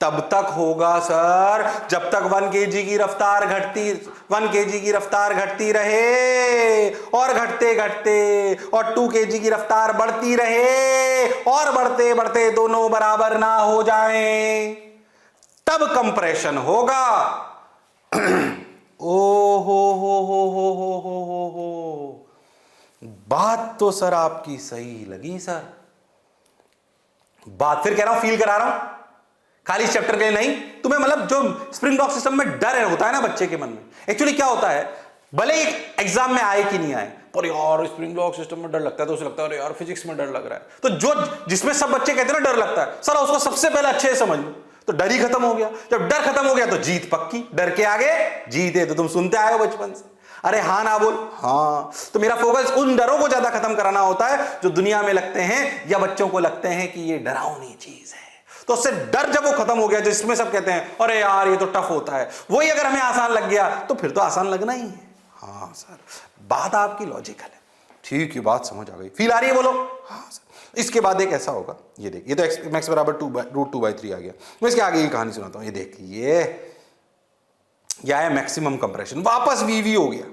Speaker 1: तब तक होगा सर जब तक 1 kg की रफ्तार घटती 1 kg की रफ्तार घटती रहे और घटते घटते और 2 kg की रफ्तार बढ़ती रहे और बढ़ते बढ़ते दोनों बराबर ना हो जाएं, तब कंप्रेशन होगा। ओ हो, बात तो सर आपकी सही लगी सर। बात फिर कह रहा हूं, फील करा रहा हूं, खाली इस चैप्टर के लिए नहीं। तुम्हें मतलब जो स्प्रिंग ब्लॉक सिस्टम में डर होता है ना बच्चे के मन में, एक्चुअली क्या होता है, भले ही एग्जाम में आए कि नहीं आए, पर यार स्प्रिंग ब्लॉक सिस्टम में डर लगता है तो उसे लगता है अरे यार फिजिक्स में डर लग रहा है। तो जो जिसमें सब बच्चे कहते हैं ना डर लगता है, सर उसको सबसे पहले अच्छे से समझ लो, तो डर ही खत्म हो गया। जब डर खत्म हो गया तो जीत पक्की, डर के आगे जीत है, तो तुम सुनते आए हो बचपन से। अरे हाँ ना बोल, हाँ। तो मेरा फोकस उन डरों को ज्यादा खत्म कराना होता है जो दुनिया में लगते हैं या बच्चों को लगते हैं कि ये डरावनी चीज है। तो उससे डर जब वो खत्म हो गया, जिसमें सब कहते हैं अरे यार ये तो टफ होता है, वही अगर हमें आसान लग गया तो फिर तो आसान लगना ही है। हाँ सर, बात आपकी लॉजिकल है, ठीक है, बात समझ आ गई, फील आ रही है, बोलो। हाँ सर, इसके बाद एक ऐसा होगा, ये देख, ये तो x बराबर √2/3 आ गया। मैं इसके आगे की कहानी सुनाता हूं, ये देख, ये आया मैक्सिमम कंप्रेशन, वापस वीवी हो गया।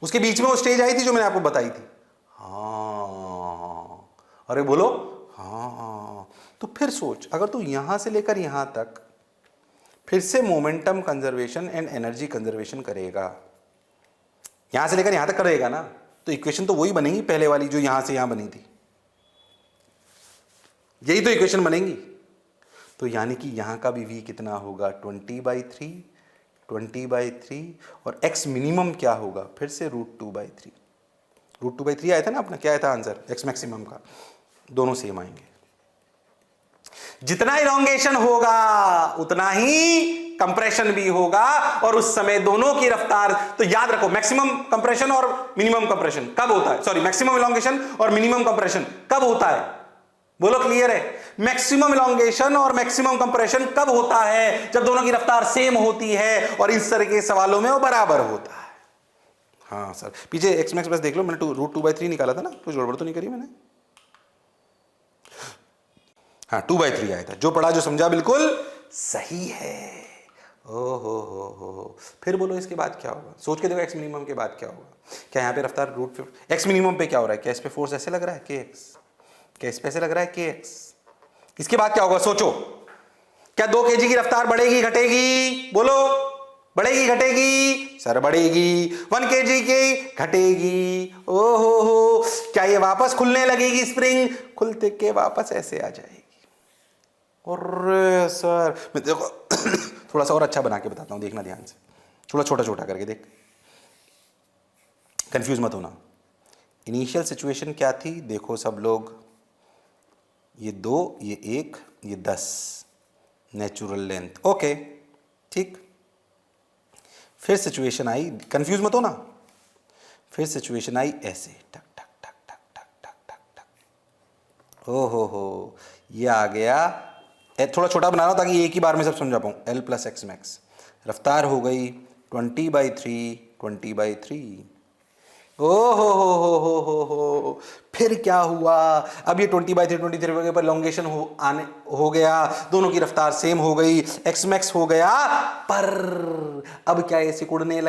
Speaker 1: उसके बीच में वो स्टेज आई थी जो मैंने आपको बताई थी। हाँ, अरे बोलो, हाँ। तो फिर सोच, अगर तू यहां से लेकर यहां तक फिर से momentum conservation and energy conservation करेगा, यहां से लेकर यहां तक करेगा ना, तो इक्वेशन तो वही बनेगी पहले वाली जो यहां से यहां बनी थी, यही तो इक्वेशन बनेगी। तो यानी कि यहां का भी v कितना होगा, 20/3 और x मिनिमम क्या होगा, फिर से √2/3 आया था ना अपना, क्या आया था आंसर x मैक्सिमम का, दोनों सेम आएंगे। जितना इलॉन्गेशन होगा उतना ही कंप्रेशन भी होगा, और उस समय दोनों की रफ्तार, तो याद रखो मैक्सिमम कंप्रेशन और मिनिमम कंप्रेशन कब होता है, सॉरी मैक्सिमम इलॉन्गेशन और मिनिमम कंप्रेशन कब होता है, बोलो क्लियर है। मैक्सिमम इलॉन्गेशन और मैक्सिमम कंप्रेशन कब होता है, जब दोनों की रफ्तार सेम होती है और इस तरह के सवालों में वो बराबर होता है। हाँ सर, पीछे x मैक्स बस देख लो, मैंने √2/3 निकाला था ना, कुछ गड़बड़ तो नहीं करी मैंने। हाँ 2/3 आया था, जो पढ़ा जो समझा बिल्कुल सही है। हो, फिर बोलो इसके बाद क्या होगा, सोच के देखो x मिनिमम के बाद क्या होगा। क्या यहाँ पे रफ्तार x मिनिमम पे क्या हो रहा है, क्या इस पे फोर्स ऐसे लग रहा है kx, क्या इस पे ऐसे लग रहा है kx। इसके बाद क्या होगा सोचो, क्या 2 kg की रफ्तार बढ़ेगी घटेगी, बोलो, बढ़ेगी घटेगी, सर बढ़ेगी। 1 kg की घटेगी। ओहो, क्या ये वापस खुलने लगेगी स्प्रिंग, खुलते के वापस ऐसे आ जाएगी। और सर मैं देखो थोड़ा सा और अच्छा बना के बताता हूं, देखना ध्यान से, थोड़ा छोटा छोटा करके देख, कंफ्यूज मत होना। इनिशियल सिचुएशन क्या थी, देखो सब लोग, ये 2, ये 1, ये 10 नेचुरल लेंथ, ओके ठीक। फिर सिचुएशन आई, कंफ्यूज मत हो ना, फिर सिचुएशन आई ऐसे टक टक हो, ये आ गया। थोड़ा छोटा बना रहा हूँ ताकि एक ही बार में सब समझा पाऊँ। L प्लस एक्स मैक्स, रफ्तार हो गई 20/3, 20/3। ओ हो, फिर क्या हुआ? अब ये 20/3, 23 पर लॉन्गेशन हो गया, दोनों की रफ्तार सेम हो गई, एक्स मैक्स हो गया। पर अब क्या, ये सिकुड़ने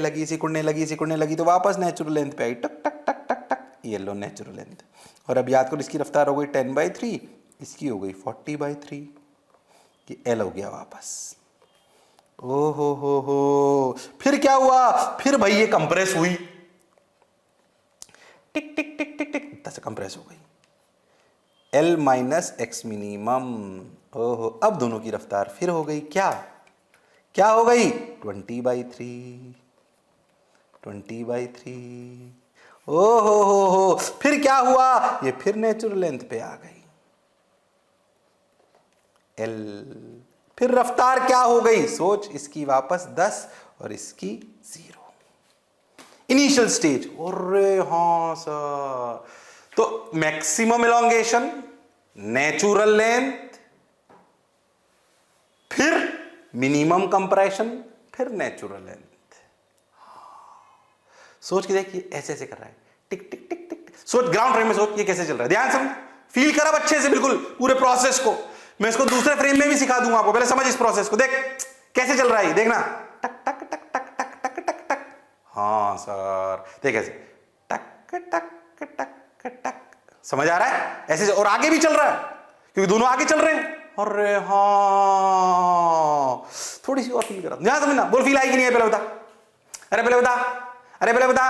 Speaker 1: लगी तो वापस नेचुरल लेंथ पे आई, टक टक टक टक टक, ये लो नेचुरल लेंथ। और अब याद करो, इसकी रफ्तार हो गई 10/3, इसकी हो गई 40/3, ये एल हो गया वापस। ओ हो, फिर क्या हुआ? फिर भाई ये कंप्रेस हुई, टिक टिक टिक टिक टिक, इतना से कंप्रेस हो गई, L माइनस एक्स मिनिमम। ओहो, अब दोनों की रफ्तार फिर हो गई क्या हो गई? 20/3, 20/3। ओ हो, फिर क्या हुआ? ये फिर नेचुरल लेंथ पे आ गई, L। फिर रफ्तार क्या हो गई? सोच, इसकी वापस 10 और इसकी 0, इनिशियल स्टेज। अरे हाँ सर, तो मैक्सिमम इलॉन्गेशन, नेचुरल लेंथ, फिर मिनिमम कंप्रेशन, फिर नेचुरल लेंथ। सोच के देखिए, ऐसे ऐसे कर रहा है, टिक टिक टिक टिक। सोच, ग्राउंड फ्रेम में सोच, ये कैसे चल रहा है, ध्यान समझ, फील कर अब अच्छे से बिल्कुल पूरे प्रोसेस को। मैं इसको दूसरे फ्रेम में भी सिखा दूंगा आपको, पहले समझ इस प्रोसेस को, देख कैसे चल रहा है, देखना, टक टक टक टक टक टक टक टक। हाँ सर, देख ऐसे, टक टक टक टक, समझ आ रहा है? ऐसे, और आगे भी चल रहा है क्योंकि दोनों आगे चल रहे हैं। अरे हाँ, थोड़ी सी और फील करा, ध्यान समझना, बोल फील आई कि नहीं है, पहले बता, अरे पहले बता।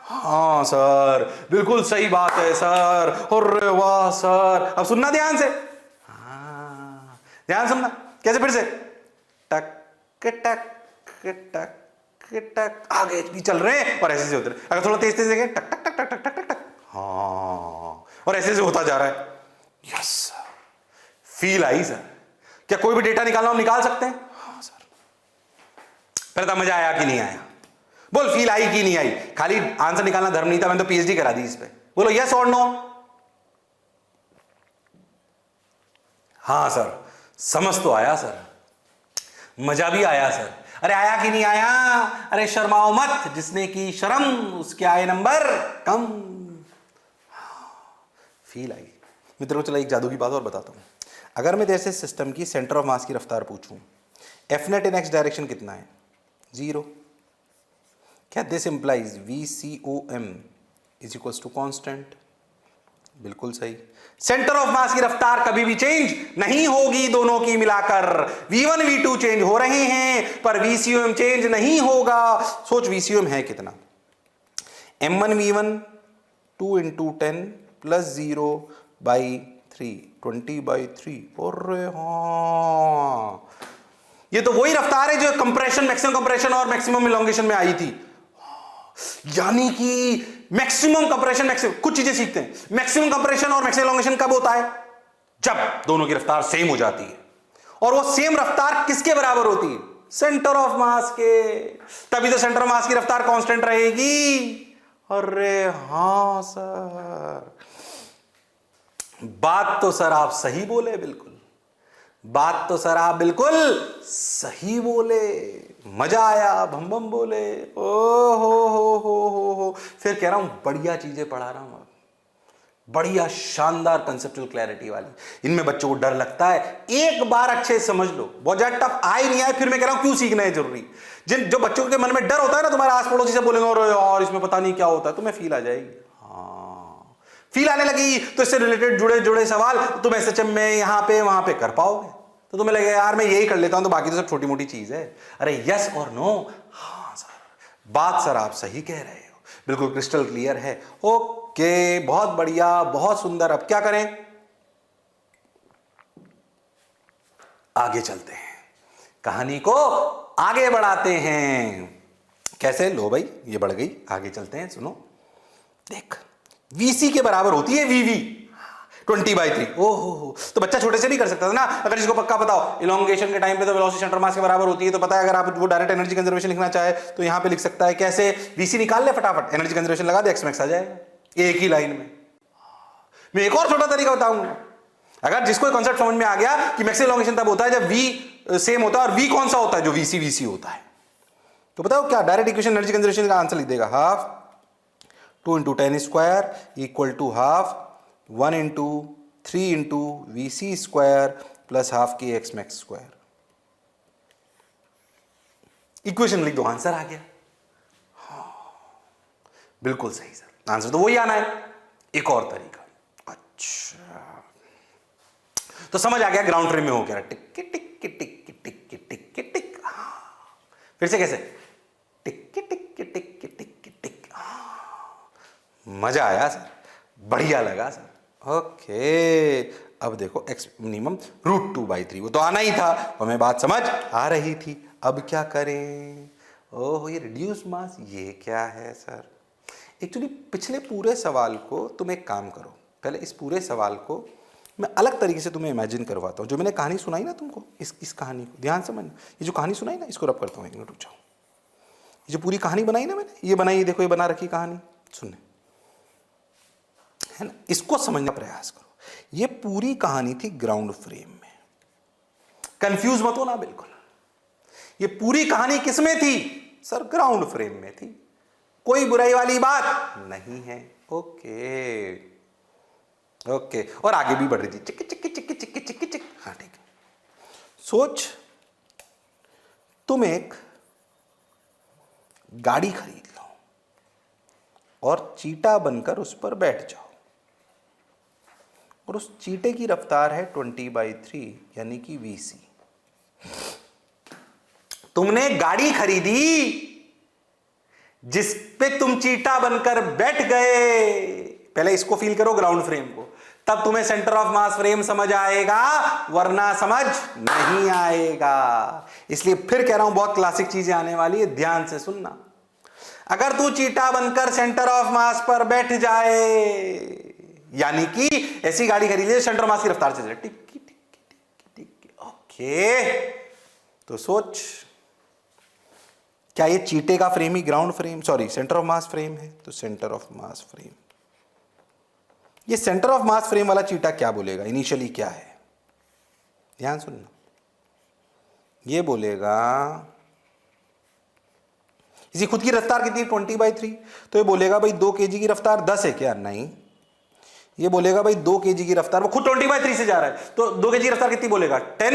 Speaker 1: हाँ सर, बिल्कुल सही बात है सर, अरे वाह सर। अब सुनना ध्यान से, ध्यान सुनना, कैसे? फिर से, टक टक टक टक, आगे भी चल रहे हैं और ऐसे से होते रहे। अगर थोड़ा तेज तेज देखें, टक टक टक टक टक टक टक, हाँ, और ऐसे से होता जा रहा है। Yes, feel I sir. क्या कोई भी डेटा निकालना हो निकाल सकते हैं? हाँ सर। पहले तो मजा आया कि नहीं आया? बोल फील आई कि नहीं आई? खाली आंसर निकालना धर्म नहीं था, मैंने तो पीएचडी करा दी इस पे। बोलो यस और नो। हाँ सर, समझ तो आया सर, मजा भी आया सर। अरे आया कि नहीं आया? अरे शर्माओ मत, जिसने की शर्म उसके आए नंबर कम। Feel I. मित्रों, चलो एक जादू की बात और बताता हूं। अगर मैं तेरे से सिस्टम की सेंटर ऑफ मास की रफ्तार पूछूं, F net in x direction कितना है? 0। क्या this implies VCOM is equals to constant? बिल्कुल सही। सेंटर ऑफ मास की रफ्तार कभी भी चेंज नहीं होगी, दोनों की मिलाकर V1 V2 चेंज हो रहे हैं पर VCOM चेंज नहीं होगा। सोच VCOM है कितना? M1 V1 2 × 10 + 0/3, 20/3। अरे हाँ, ये तो वही रफ्तार है जो कंप्रेशन, मैक्सिमम कंप्रेशन और मैक्सिमम इलॉन्गेशन में आई थी। यानी कि मैक्सिमम कंप्रेशन, मैक्सिमम, कुछ चीजें सीखते हैं। मैक्सिमम कंप्रेशन और मैक्सिमम इलॉन्गेशन कब होता है? जब दोनों की रफ्तार सेम हो जाती है। और वो सेम रफ्तार किसके बराबर होती है? सेंटर ऑफ मास के। तभी तो सेंटर ऑफ मास की रफ्तार कांस्टेंट रहेगी। अरे हाँ सर, बात तो सर आप सही बोले, बिल्कुल बात तो सर आप बिल्कुल सही बोले, मजा आया, भम भम बोले। ओ हो, फिर कह रहा हूं बढ़िया चीजें पढ़ा रहा हूं, अब बढ़िया शानदार कंसेप्चुअल क्लैरिटी वाली। इनमें बच्चों को डर लगता है, एक बार अच्छे से समझ लो, बहुत ज्यादा टफ आए नहीं आए, फिर मैं कह रहा हूं क्यों सीखना है जरूरी। जो बच्चों के मन में डर होता है ना, तुम्हारे आस पड़ोसी से बोलेंगे और इसमें पता नहीं क्या होता है, तुम्हें फील आ जाएगी। हाँ, फील आने लगी तो इससे रिलेटेड जुड़े सवाल तुम SHM में यहां पे वहां पे कर पाओगे। तो तुम्हें लगेगा यार मैं यही कर लेता हूं तो बाकी तो सब छोटी मोटी चीज है। अरे यस और नो? हाँ सर, बात सर आप सही कह रहे हो, बिल्कुल क्रिस्टल क्लियर है। ओके, बहुत बढ़िया, बहुत सुंदर। अब क्या करें? आगे चलते हैं, कहानी को आगे बढ़ाते हैं। कैसे? लो भाई, ये बढ़ गई, आगे चलते हैं। सुनो, देख, VC के बराबर होती है VV 20/3। ओहो, तो बच्चा छोटे से नहीं कर सकता था ना। अगर इसको पक्का बताओ, इलॉन्गेशन के टाइम पे तो वेलोसिटी सेंटर मास के बराबर होती है, तो पता है अगर आप वो डायरेक्ट एनर्जी कंजर्वेशन लिखना चाहे तो यहां पे लिख सकता है। कैसे? VC निकाल ले फटाफट, एनर्जी कंजर्वेशन लगा दे, एक्स मैक्स आ जाएगा एक ही लाइन में। मैं एक और छोटा तरीका बताऊंगा। अगर जिसको कॉन्सेप्ट समझ में आ गया कि मैक्सिमम एलोंगेशन तब होता है जब v सेम होता है, और v कौन सा होता है, जो vc होता है, तो बताओ क्या डायरेक्ट इक्वेशन एनर्जी कंजर्वेशन का आंसर लिख देगा, half 2 × 10 square equal to half 1 × 3 × vc square plus half kx max square. Equation लिख दो, आंसर आ गया। बिल्कुल सही सर, आंसर तो वही आना है। एक और तरीका, अच्छा तो समझ आ गया ग्राउंड फ्रेम में हो क्या, टिक टिक टिक टिक टिक टिक टिक। फिर से कैसे, टिक टिक टिक टिक टिक। मजा आया सर, बढ़िया लगा सर। ओके, अब देखो x मिनिमम √2/3, वो तो आना ही था, हमें बात समझ आ रही थी। अब क्या करें, ओह ये रिड्यूस मास, ये क्या है सर। एक्चुअली पिछले पूरे सवाल को तुम एक काम करो, पहले इस पूरे सवाल को मैं अलग तरीके से तुम्हें इमेजिन करवाता हूँ। जो मैंने कहानी सुनाई ना तुमको, इस कहानी को ध्यान से समझना। ये जो कहानी सुनाई ना, इसको रब करता हूँ, एक मिनट रुक जाओ। ये जो पूरी कहानी बनाई ना मैंने, ये बनाई, देखो ये बना रखी कहानी, सुनने है ना, इसको समझने का प्रयास करो। ये पूरी कहानी थी ग्राउंड फ्रेम में, कंफ्यूज मत हो ना बिल्कुल। ये पूरी कहानी किसमें थी सर, ग्राउंड फ्रेम में थी, कोई बुराई वाली बात नहीं है। ओके ओके, और आगे भी बढ़ रही थी, चिक चिक चिक चिक चिक चिक। हाँ ठीक है, सोच तुम एक गाड़ी खरीद लो और चीटा बनकर उस पर बैठ जाओ, और उस चीटे की रफ्तार है 20/3 यानी कि vc। तुमने गाड़ी खरीदी जिस पे तुम चीटा बनकर बैठ गए। पहले इसको फील करो, ग्राउंड फ्रेम को, तब तुम्हें सेंटर ऑफ मास फ्रेम समझ आएगा, वरना समझ नहीं आएगा। इसलिए फिर कह रहा हूं, बहुत क्लासिक चीजें आने वाली है, ध्यान से सुनना। अगर तू चीटा बनकर सेंटर ऑफ मास पर बैठ जाए, यानी कि ऐसी गाड़ी खरीद सेंटर ऑफ मास की रफ्तार से चले, टिक टिक टिक। ओके, तो सोच, क्या ये चीटे का frame he ground frame, sorry centre of mass frame है? तो सेंटर ऑफ मास फ्रेम, ये सेंटर ऑफ मास फ्रेम वाला चीटा क्या बोलेगा, इनिशियली क्या है, ध्यान सुनना। ये बोलेगा इसी खुद की रफ्तार कितनी, 20/3, तो ये बोलेगा भाई 2 kg की रफ्तार 10 है क्या, नहीं। ये बोलेगा भाई 2 kg की रफ्तार, वो खुद 20/3 से जा रहा है, तो 2 kg की रफ्तार कितनी बोलेगा, 10।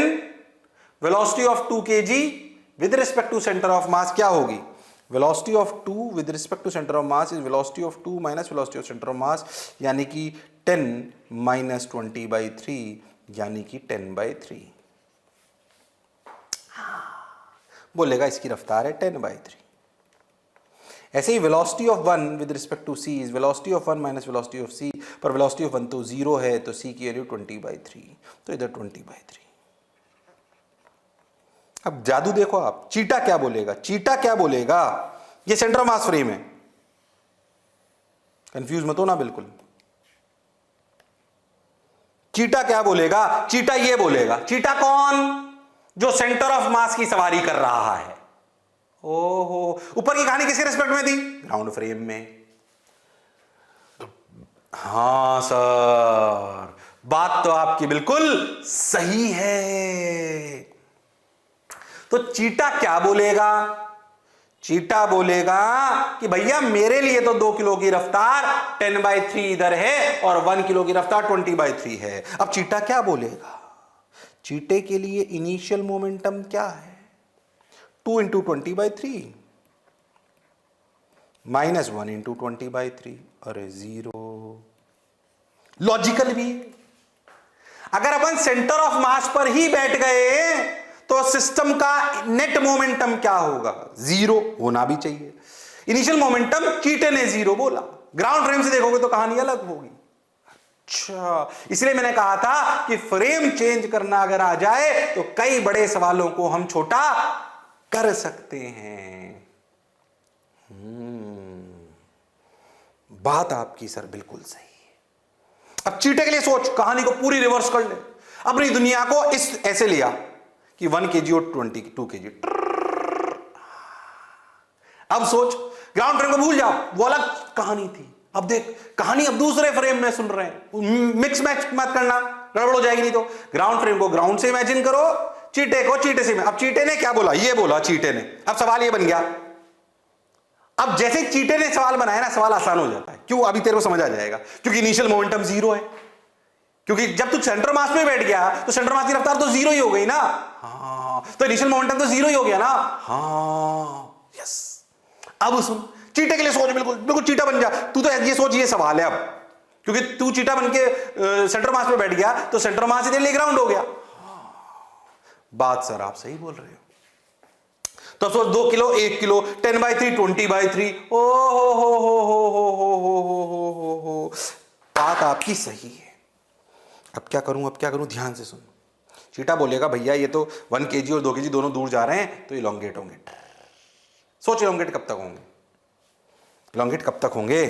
Speaker 1: Velocity of 2 kg with respect to centre of mass क्या होगी, velocity of 2 with respect to centre of mass is velocity of 2 minus velocity of centre of mass, यानी कि 10 माइनस 20/3 यानी कि 10/3। बोलेगा इसकी रफ्तार है 10/3। ऐसे ही velocity of 1 with respect to c is velocity of 1 minus velocity of c, पर वेलोसिटी ऑफ 1 तो 0 है, तो c की वैल्यू 20/3, तो इधर 20/3। अब जादू देखो आप, चीटा क्या बोलेगा, चीटा क्या बोलेगा, ये सेंटर ऑफ मास फ्रेम है, कंफ्यूज मत हो ना बिल्कुल। चीटा क्या बोलेगा, चीटा ये बोलेगा, चीटा कौन, जो सेंटर ऑफ मास की सवारी कर रहा है। ओहो, ऊपर की कहानी किसके रिस्पेक्ट में थी, ग्राउंड फ्रेम में। हां सर, बात तो आपकी बिल्कुल सही है। तो चीटा क्या बोलेगा, चीटा बोलेगा कि भैया मेरे लिए तो 2 किलो की रफ्तार 10/3 इधर है और 1 किलो की रफ्तार 20/3 है। अब चीटा क्या बोलेगा, चीटे के लिए इनिशियल मोमेंटम क्या है, 2 × 20/3 माइनस 1 × 20/3, अरे 0। लॉजिकल भी, अगर अपन सेंटर ऑफ मास पर ही बैठ गए तो सिस्टम का नेट मोमेंटम क्या होगा, 0 होना भी चाहिए। इनिशियल मोमेंटम चीटे ने 0 बोला, ग्राउंड फ्रेम से देखोगे तो कहानी अलग होगी। अच्छा, इसलिए मैंने कहा था कि फ्रेम चेंज करना अगर आ जाए तो कई बड़े सवालों को हम छोटा कर सकते हैं। बात आपकी सर बिल्कुल सही है। अब चीटे के लिए सोच, कहानी को पूरी रिवर्स कर ले, अपनी दुनिया को इस ऐसे लिया कि 1 kg और 2 kg। अब सोच, ग्राउंड फ्रेम को भूल जाओ, वो अलग कहानी थी, अब देख कहानी अब दूसरे फ्रेम में सुन रहे हैं, मिक्स मैच मत करना, गड़बड़ हो जाएगी नहीं तो। ग्राउंड फ्रेम को ग्राउंड से इमेजिन करो, चीटे को चीटे से। अब चीटे ने क्या बोला, ये बोला चीटे ने, अब सवाल ये बन गया। अब जैसे चीटे ने सवाल बनाया ना, सवाल आसान हो जाता है। क्यों, अभी तेरे को समझ आ जाएगा, क्योंकि इनिशियल मोमेंटम जीरो है। क्योंकि जब तू सेंटर मास में बैठ गया तो सेंटर मास की रफ्तार तो जीरो ही हो गई ना। हाँ, तो इनिशियल मोमेंटम तो जीरो ही हो गया ना। हाँ यस। अब सुन, चीटे के लिए सोच, बिल्कुल बिल्कुल चीटा बन जा तू। तो ये सोच, ये सवाल है अब, क्योंकि तू चीटा बन के सेंटर मास में बैठ गया तो सेंटर मास इधर ले ग्राउंड हो गया। बात सर आप सही बोल रहे हो। तो सोच 2 किलो 1 किलो 10/3 20/3। ओ हो, बात आपकी सही है। अब क्या करूं, ध्यान से सुन। चीटा बोलेगा भैया ये तो 1 kg और 2 kg दोनों दूर जा रहे हैं, तो इलोंगेट होंगे। सोच इलोंगेट कब तक होंगे, इलोंगेट कब तक होंगे,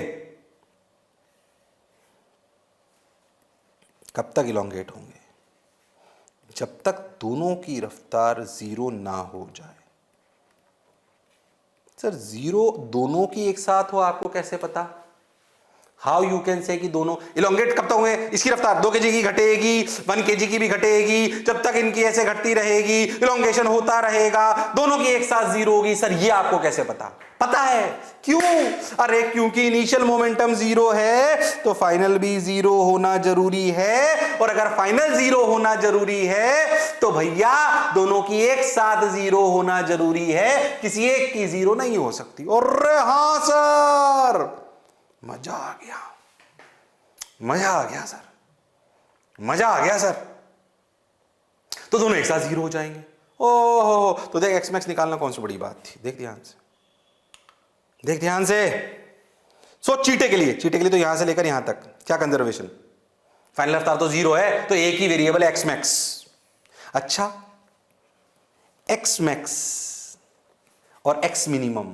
Speaker 1: कब तक इलोंगेट होंगे? जब तक दोनों की रफ्तार जीरो ना हो जाए। सर जीरो दोनों की एक साथ हो, आपको कैसे पता? हाउ यू कैन से कि दोनों इलोंगेट कब तक होंगे? इसकी रफ्तार 2 kg की घटेगी, 1 kg की भी घटेगी, जब तक इनकी ऐसे घटती रहेगी, इलोंगेशन होता रहेगा, दोनों की एक साथ जीरो होगी। सर ये आपको कैसे पता? पता है क्यों? अरे क्योंकि इनिशियल मोमेंटम जीरो है तो फाइनल भी जीरो होना जरूरी है, और अगर फाइनल जीरो होना जरूरी है तो भैया दोनों की एक साथ जीरो होना जरूरी है, किसी एक की जीरो नहीं हो सकती। और हां सर, मजा आ गया, मजा आ गया सर, मजा आ गया सर। तो दोनों एक साथ जीरो हो जाएंगे। ओहो, तो देख एक्स मैक्स निकालना कौन सी बड़ी बात थी। देख ध्यान से, देख ध्यान से सोच। चीटे के लिए तो यहां से लेकर यहां तक क्या कंजर्वेशन, फाइनल रफ्तार तो जीरो है, तो एक ही वेरिएबल है एक्स मैक्स। अच्छा, एक्स मैक्स और एक्स मिनिमम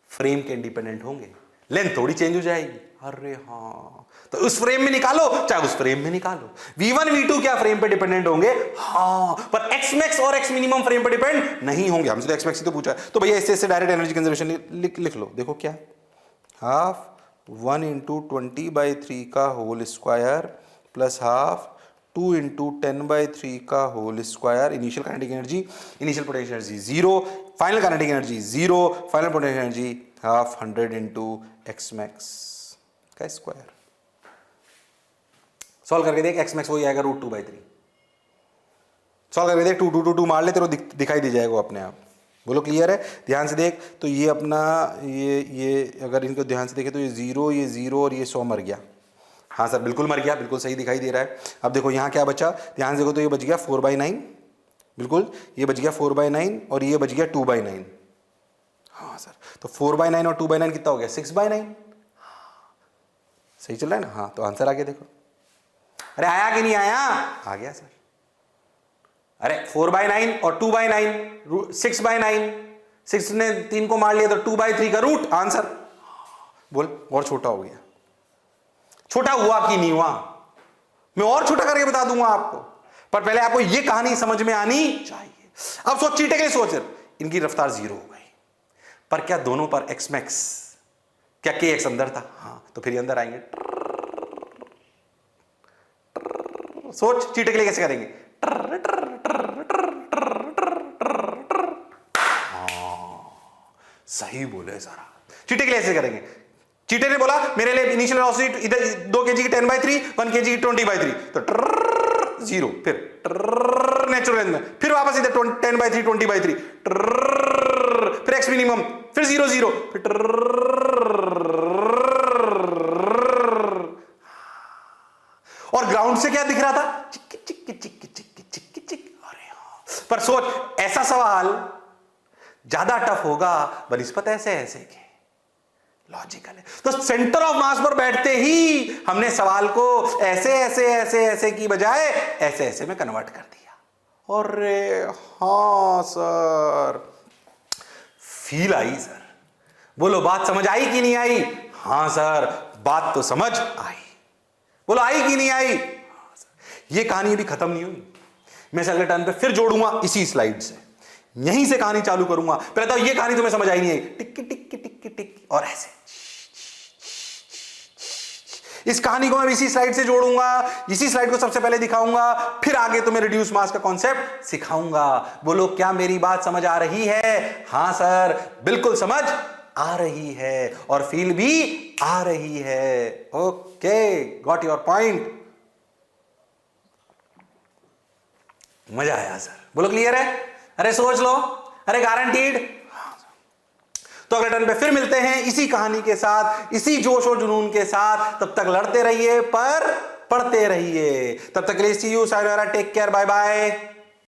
Speaker 1: फ्रेम के इंडिपेंडेंट होंगे, लेंथ थोड़ी चेंज हो जाएगी। अरे हाँ, तो उस फ्रेम में निकालो चाहे उस फ्रेम में निकालो, v1 v2 क्या फ्रेम पे डिपेंडेंट होंगे? हाँ, पर x मैक्स और x मिनिमम फ्रेम पे डिपेंड नहीं होंगे। हमसे तो x मैक्स ही तो पूछा है, तो भैया इससे डायरेक्ट एनर्जी कंजर्वेशन लिख लो। देखो क्या, हाफ 1 × 20/3 का होल स्क्वायर प्लस हाफ 2 × 10/3 का whole square. Initial kinetic energy, initial potential energy zero, final kinetic energy zero, final potential energy half 100 × x max का स्क्वायर। सॉल्व करके देख, x मैक्स वही आएगा √2/3। सॉल्व करके देख, 2 2 2 2 मार ले, तेरे को दिखाई दे जाएगा अपने आप। बोलो क्लियर है? ध्यान से देख, तो ये अपना ये अगर इनको ध्यान से देखे तो ये 0 और ये 100 मर गया। हाँ सर बिल्कुल मर गया, बिल्कुल सही दिखाई दे रहा है। अब देखो यहाँ क्या बचा, ध्यान से देखो, तो ये बच गया 4/9, बिल्कुल ये बच गया 4/9 और ये बच गया 2/9। हाँ सर, तो 4/9 और 2/9 कितना हो गया? 6/9। सही चल रहा है ना? हाँ, तो आंसर आ गया देखो। अरे आया कि नहीं आया? आ गया सर। अरे 4/9 और 2/9 6/9, 6 ने 3 को मार लिया तो 2/3 का रूट आंसर। बोल, और छोटा हो गया। छोटा हुआ कि नहीं हुआ? मैं और छोटा करके बता दूंगा आपको, पर पहले आपको यह कहानी समझ में आनी चाहिए। अब सोच, चीटे के लिए सोच, इनकी रफ्तार जीरो हो गई, पर क्या दोनों पर एक्स मैक्स, क्या के एक्स अंदर था? हाँ, तो फिर ये अंदर आएंगे। सोच चीटे के लिए कैसे करेंगे? सही बोले सारा। चीटे के लिए ऐसे करेंगे। चीटे ने बोला मेरे लिए इनिशियल वेलोसिटी इधर 2 kg की 10/3, 1 kg की 20/3, तो जीरो, फिर नेचुरल में, फिर वापस इधर 10/3 20/3, फिर एक्स मिनिमम, फिर 0 0, फिर और ग्राउंड से क्या दिख रहा था? चिक चिक चिक चिक चिक चिक। अरे पर सोच, ऐसा सवाल ज्यादा टफ होगा बनिस्बत ऐसे ऐसे के। लॉजिकल है। तो सेंटर ऑफ मास पर बैठते ही हमने सवाल को ऐसे ऐसे ऐसे ऐसे की बजाय ऐसे ऐसे में कन्वर्ट कर दिया। अरे हाँ सर, फील आई सर? बोलो बात समझ आई कि नहीं आई? हाँ सर, बात तो समझ आई। बोलो आई कि नहीं आई? हाँ सर। ये कहानी अभी खत्म नहीं हुई, मैं अगले टर्न पे फिर जोड़ूंगा इसी स्लाइड से, यहीं से कहानी चालू करूंगा। पहले तो ये कहानी तुम्हें समझ आई नहीं आई, टिक टिक टिक टिक और ऐसे इस कहानी को मैं इसी स्लाइड से जोड़ूंगा, इसी स्लाइड को सबसे पहले दिखाऊंगा, फिर आगे तुम्हें रिड्यूस मास का कॉन्सेप्ट सिखाऊंगा। बोलो क्या मेरी बात समझ आ रही है? हां सर, बिल्कुल समझ आ रही है और फील भी आ रही है। Okay, got your point. मजा आया सर? बोलो क्लियर है? अरे सोच लो, अरे गारंटीड। तो अगले टर्न पे फिर मिलते हैं इसी कहानी के साथ, इसी जोश और जुनून के साथ। तब तक लड़ते रहिए पर पढ़ते रहिए। तब तक के लिए see you, sayonara, take care, bye bye.